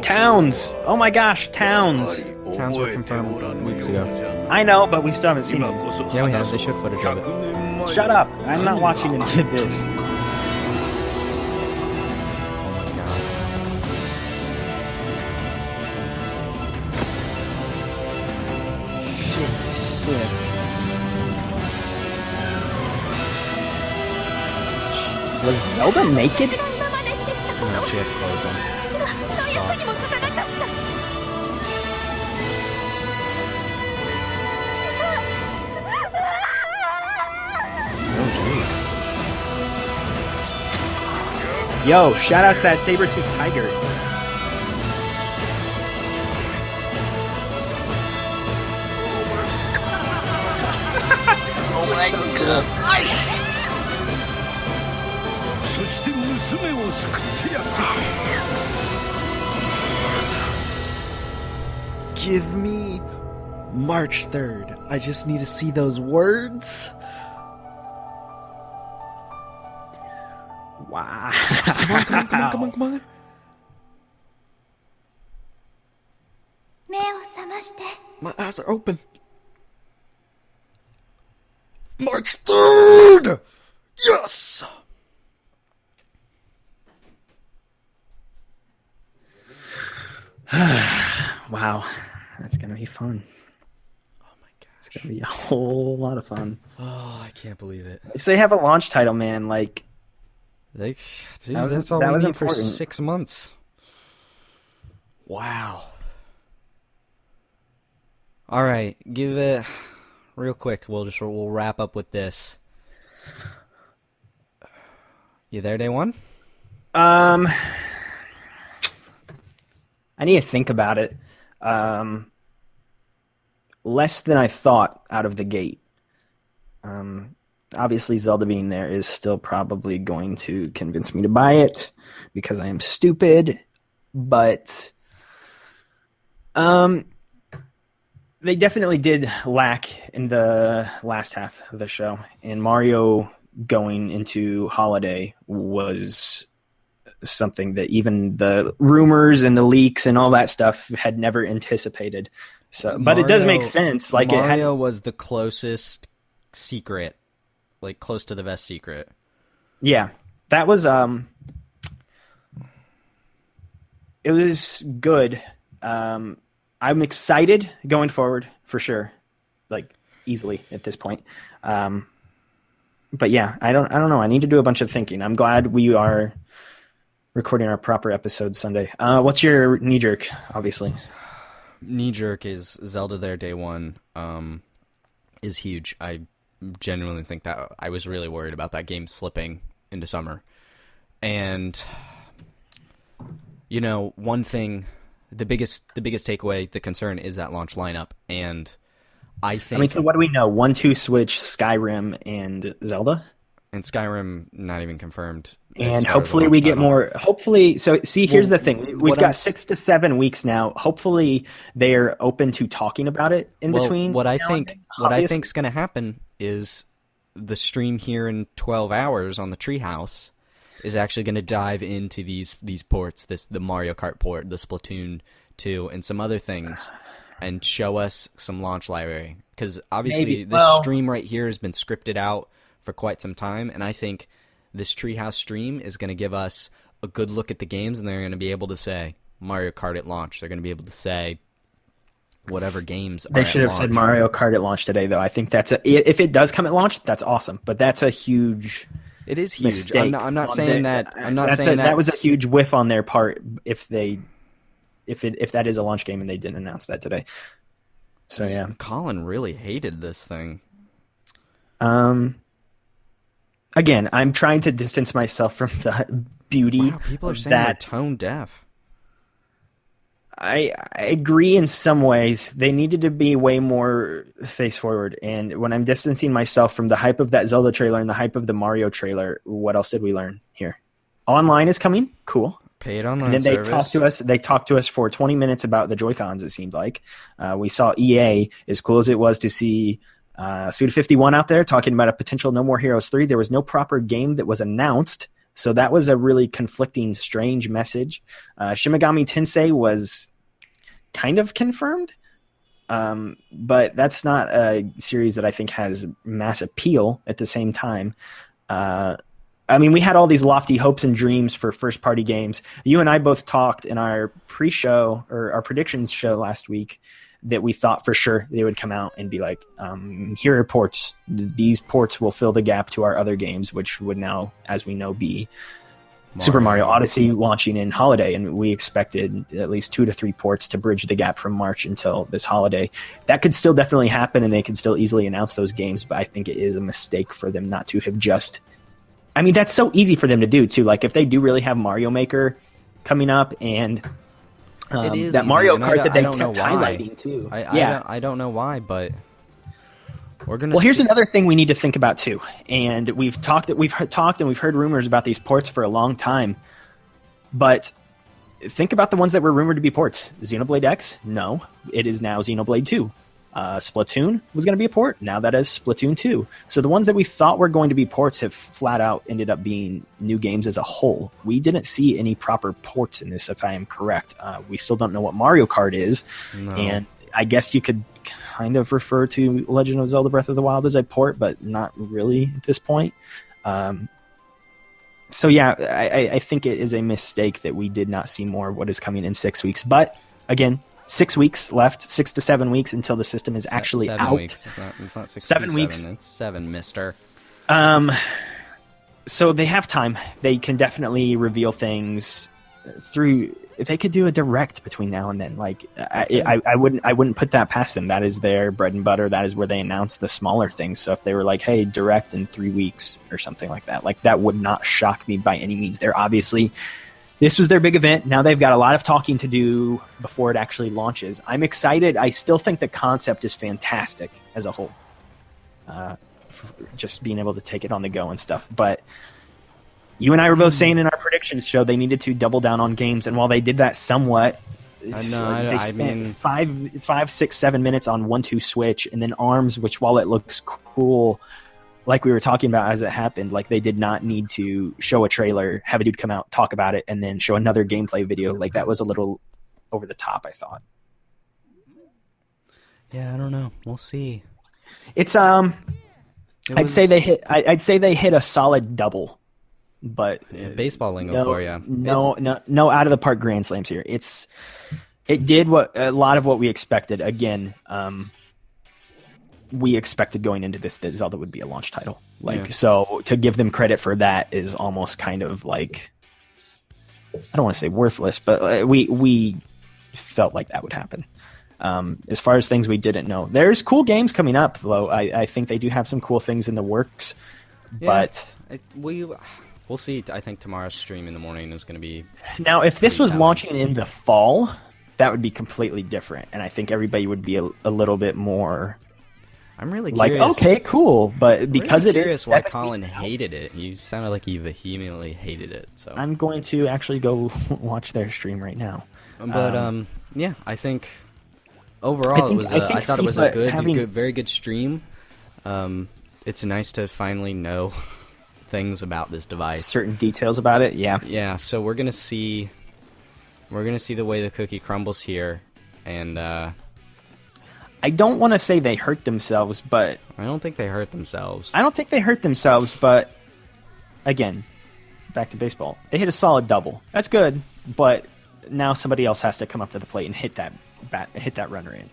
Towns! Oh my gosh, Towns! Towns were confirmed weeks ago. I know, but we still haven't seen it. Yeah, we have. They showed footage of it. Shut up! I'm not watching into this. Oh my god. Shit. Was Zelda naked? No, she had clothes on. Oh jeez. Yo, shout out to that saber-toothed tiger. Give me March 3rd. I just need to see those words. Wow. Come on. My eyes are open. March 3rd! Yes! Wow. That's going to be fun. Oh my gosh. It's going to be a whole lot of fun. Oh, I can't believe it. So they have a launch title, man. Like, Dude, that's all we need important. for 6 months. Wow. All right, give it real quick. We'll wrap up with this. You there, day one? I need to think about it. Less than I thought out of the gate. Obviously, Zelda being there is still probably going to convince me to buy it because I am stupid. But they definitely did lack in the last half of the show. And Mario going into Holiday was something that even the rumors and the leaks and all that stuff had never anticipated. So, but it does make sense. Like Mario was the closest secret, like close to the best secret. Yeah, that was it was good. I'm excited going forward for sure, like easily at this point. But yeah, I don't know. I need to do a bunch of thinking. I'm glad we are recording our proper episode Sunday. What's your knee jerk? Obviously, knee jerk is Zelda there day one. Is huge. I genuinely think that I was really worried about that game slipping into summer. And you know, one thing, the biggest takeaway, the concern is that launch lineup. And I think, so what do we know? 1-2 Switch, Skyrim, and Zelda? And Skyrim not even confirmed. And hopefully we get more. Hopefully, so see, here's the thing: we've got 6 to 7 weeks now. Hopefully, they are open to talking about it in between. What I think's going to happen is the stream here in 12 hours on the Treehouse is actually going to dive into these ports, the Mario Kart port, the Splatoon 2, and some other things, and show us some launch library. Because obviously, this stream right here has been scripted out for quite some time, and I think this Treehouse stream is going to give us a good look at the games, and they're going to be able to say Mario Kart at launch. They're going to be able to say whatever games they should have said Mario Kart at launch today, though. I think if it does come at launch, that's awesome. But that's a huge. It is huge. I'm not saying that. I'm not saying that was a huge whiff on their part. If that is a launch game and they didn't announce that today. So yeah, Colin really hated this thing. Again, I'm trying to distance myself from the beauty. Wow, people are saying they're tone deaf. I agree in some ways. They needed to be way more face forward. And when I'm distancing myself from the hype of that Zelda trailer and the hype of the Mario trailer, what else did we learn here? Online is coming. Cool. Paid online and then service. They talked to us for 20 minutes about the Joy-Cons, it seemed like. We saw EA, as cool as it was to see Suda51 out there talking about a potential No More Heroes 3. There was no proper game that was announced. So that was a really conflicting, strange message. Shin Megami Tensei was kind of confirmed, but that's not a series that I think has mass appeal at the same time. I mean, we had all these lofty hopes and dreams for first-party games. You and I both talked in our pre-show or our predictions show last week that we thought for sure they would come out and be like, here are ports. These ports will fill the gap to our other games, which would now, as we know, be Super Mario Odyssey launching in holiday. And we expected at least 2 to 3 ports to bridge the gap from March until this holiday. That could still definitely happen, and they could still easily announce those games, but I think it is a mistake for them not to have just... I mean, that's so easy for them to do, too. Like, if they do really have Mario Maker coming up and... it is that easy, Mario and Kart that they don't kept know why. highlighting too. I don't know why, but Well, here's another thing we need to think about too, and we've talked and we've heard rumors about these ports for a long time, but think about the ones that were rumored to be ports. Xenoblade X, no, it is now Xenoblade 2. Splatoon was going to be a port, now that is Splatoon 2. So the ones that we thought were going to be ports have flat out ended up being new games as a whole. We didn't see any proper ports in this, if I am correct. We still don't know what Mario Kart is, and I guess you could kind of refer to Legend of Zelda Breath of the Wild as a port, but not really at this point. So yeah, I think it is a mistake that we did not see more of what is coming in 6 weeks. But again, 6 weeks left, 6 to 7 weeks until the system is actually 7 out. weeks. It's not 6 7 to weeks. 7. It's 7, mister. So they have time. They can definitely reveal things through. If they could do a direct between now and then, like I wouldn't put that past them. That is their bread and butter. That is where they announce the smaller things. So if they were like, "Hey, direct in 3 weeks" or something like that would not shock me by any means. They're obviously, this was their big event. Now they've got a lot of talking to do before it actually launches. I'm excited. I still think the concept is fantastic as a whole. Just being able to take it on the go and stuff, but. You and I were both saying in our predictions show they needed to double down on games, and while they did that somewhat, they spent 5, 6, 7 minutes on 1-2 Switch, and then ARMS, which while it looks cool, like we were talking about as it happened, like they did not need to show a trailer, have a dude come out, talk about it, and then show another gameplay video. Like that was a little over the top, I thought. Yeah, I don't know. We'll see. It's I'd say they hit a solid double. But baseball lingo for you. No out of the park grand slams here. It did what a lot of what we expected. Again, we expected going into this that Zelda would be a launch title. So to give them credit for that is almost kind of like, I don't want to say worthless, but we felt like that would happen. As far as things we didn't know, there's cool games coming up though. I think they do have some cool things in the works, but we'll see. I think tomorrow's stream in the morning is going to be... Now, if this was launching in the fall, that would be completely different, and I think everybody would be a little bit more... I'm really curious. Like, okay, cool, but because really curious why Colin hated it. He sounded like he vehemently hated it. So I'm going to actually go watch their stream right now. But yeah, I think overall I thought it was a good, very good stream. It's nice to finally know things about this device, certain details about it. Yeah. So we're gonna see the way the cookie crumbles here, and I don't want to say they hurt themselves, but I don't think they hurt themselves. But again, back to baseball. They hit a solid double. That's good, but now somebody else has to come up to the plate and hit that runner in.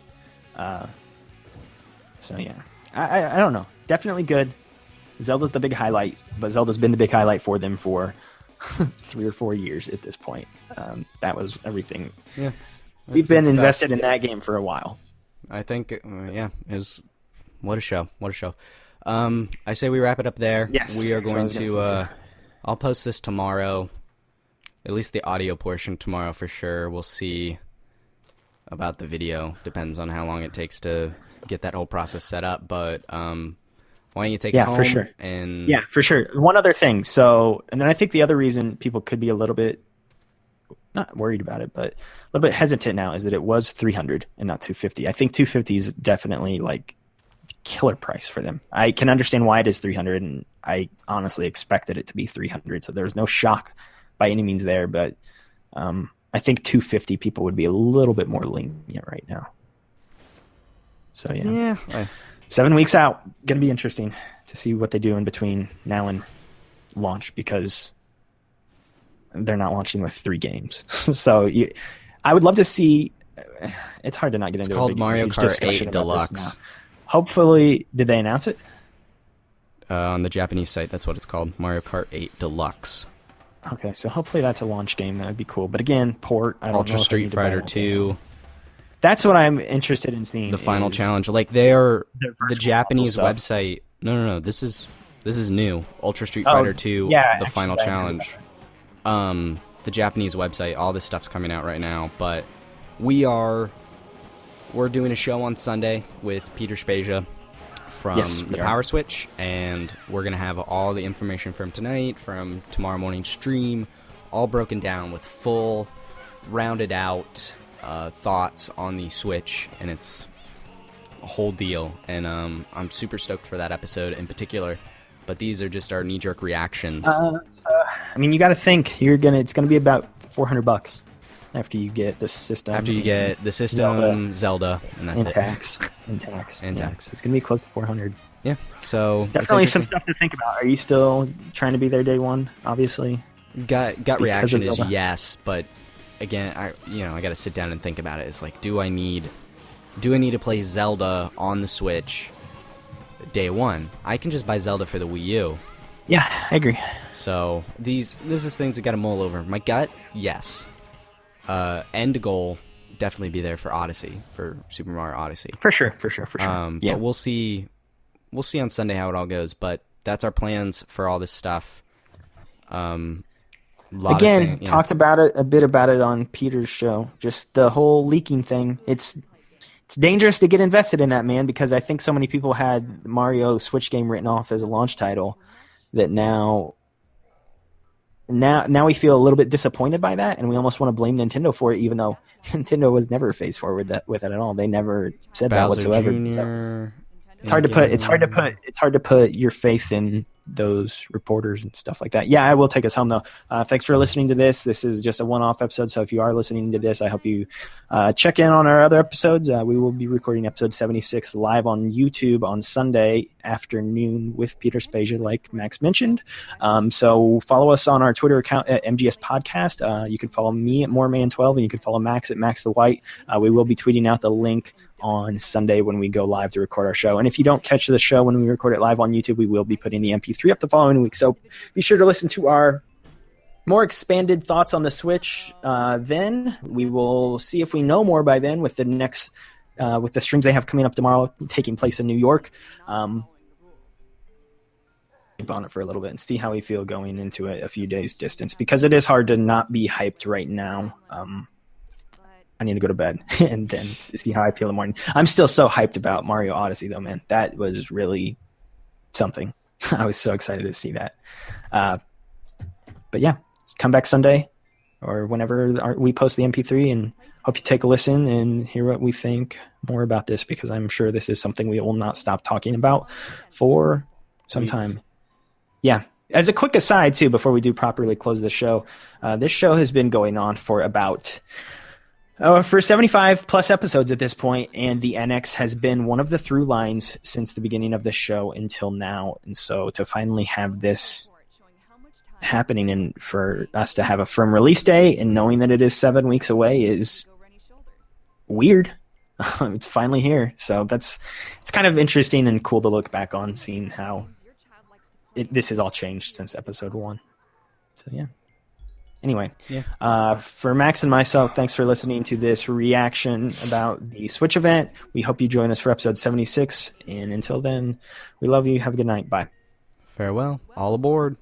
So yeah, I don't know. Definitely good. Zelda's the big highlight, but Zelda's been the big highlight for them for 3 or 4 years at this point. That was everything. Yeah, we've been invested in that game for a while. I think, it was what a show. I say we wrap it up there. Yes, we are going to. I'll post this tomorrow, at least the audio portion tomorrow for sure. We'll see about the video. Depends on how long it takes to get that whole process set up, but. Why don't you take us home? For sure. And yeah, for sure. One other thing. So, and then I think the other reason people could be a little bit not worried about it, but a little bit hesitant now is that it was $300 and not $250. I think $250 is definitely like killer price for them. I can understand why it is $300, and I honestly expected it to be $300, so there was no shock by any means there. But I think $250 people would be a little bit more lenient right now. So yeah. 7 weeks out, going to be interesting to see what they do in between now and launch, because they're not launching with 3 games. So I would love to see. It's hard to not get into. It's called Mario Kart 8 Deluxe. Hopefully, did they announce it? On the Japanese site, that's what it's called, Mario Kart 8 Deluxe. Okay, so hopefully that's a launch game. That would be cool. But again, port. I don't Ultra know Street Fighter 2. That's what I'm interested in seeing. The final challenge, like the Japanese website. No. This is new. Ultra Street Fighter 2. The final challenge. The Japanese website. All this stuff's coming out right now. But we're doing a show on Sunday with Peter Spezia from Yes, we the are. Power Switch, and we're going to have all the information from tonight, from tomorrow morning's stream, all broken down with full, rounded out thoughts on the Switch, and it's a whole deal. And I'm super stoked for that episode in particular, but these are just our knee-jerk reactions. I mean, you got to think it's gonna be about $400 after you get the system. After you get the system, Zelda, and that's it. Tax. It's gonna be close to 400. Yeah, so There's definitely some stuff to think about. Are you still trying to be there day one? Obviously, gut reaction is Zelda. yes, but again, I got to sit down and think about it. It's like, do I need to play Zelda on the Switch day one? I can just buy Zelda for the Wii U. Yeah, I agree. So this is things I got to mull over. My gut, yes. End goal, definitely be there for Odyssey, for Super Mario Odyssey. For sure. Yeah. But we'll see on Sunday how it all goes. But that's our plans for all this stuff. Talked about it a bit on Peter's show. Just the whole leaking thing. It's dangerous to get invested in that, man, because I think so many people had Mario Switch game written off as a launch title that now we feel a little bit disappointed by that, and we almost want to blame Nintendo for it, even though Nintendo was never faced forward with it at all. They never said that whatsoever. So it's hard to put your faith in those reporters and stuff like that. Yeah, I will take us home though. Thanks for listening to this. This is just a one-off episode, so if you are listening to this, I hope you check in on our other episodes. We will be recording episode 76 live on YouTube on Sunday afternoon with Peter Spezia, like Max mentioned. So follow us on our Twitter account at MGS Podcast. You can follow me at Moreman12, and you can follow Max at Max the White. We will be tweeting out the link on Sunday when we go live to record our show. And if you don't catch the show when we record it live on YouTube, we will be putting the MP3 up the following week. So be sure to listen to our more expanded thoughts on the Switch. Then we will see if we know more by then with the next with the streams they have coming up tomorrow taking place in New York. On it for a little bit and see how we feel going into a few days distance, because it is hard to not be hyped right now. I need to go to bed and then see how I feel in the morning. I'm still so hyped about Mario Odyssey though, man. That was really something. I was so excited to see that. But yeah, come back Sunday or whenever we post the MP3, and hope you take a listen and hear what we think more about this, because I'm sure this is something we will not stop talking about for some time. Yeah. As a quick aside too, before we do properly close the show, this show has been going on for about for 75 plus episodes at this point, and the NX has been one of the through lines since the beginning of the show until now. And so to finally have this happening and for us to have a firm release day and knowing that it is 7 weeks away is weird. It's finally here. So it's kind of interesting and cool to look back on, seeing how this has all changed since episode 1. So yeah. Anyway, for Max and myself, thanks for listening to this reaction about the Switch event. We hope you join us for episode 76. And until then, we love you. Have a good night. Bye. Farewell. All aboard.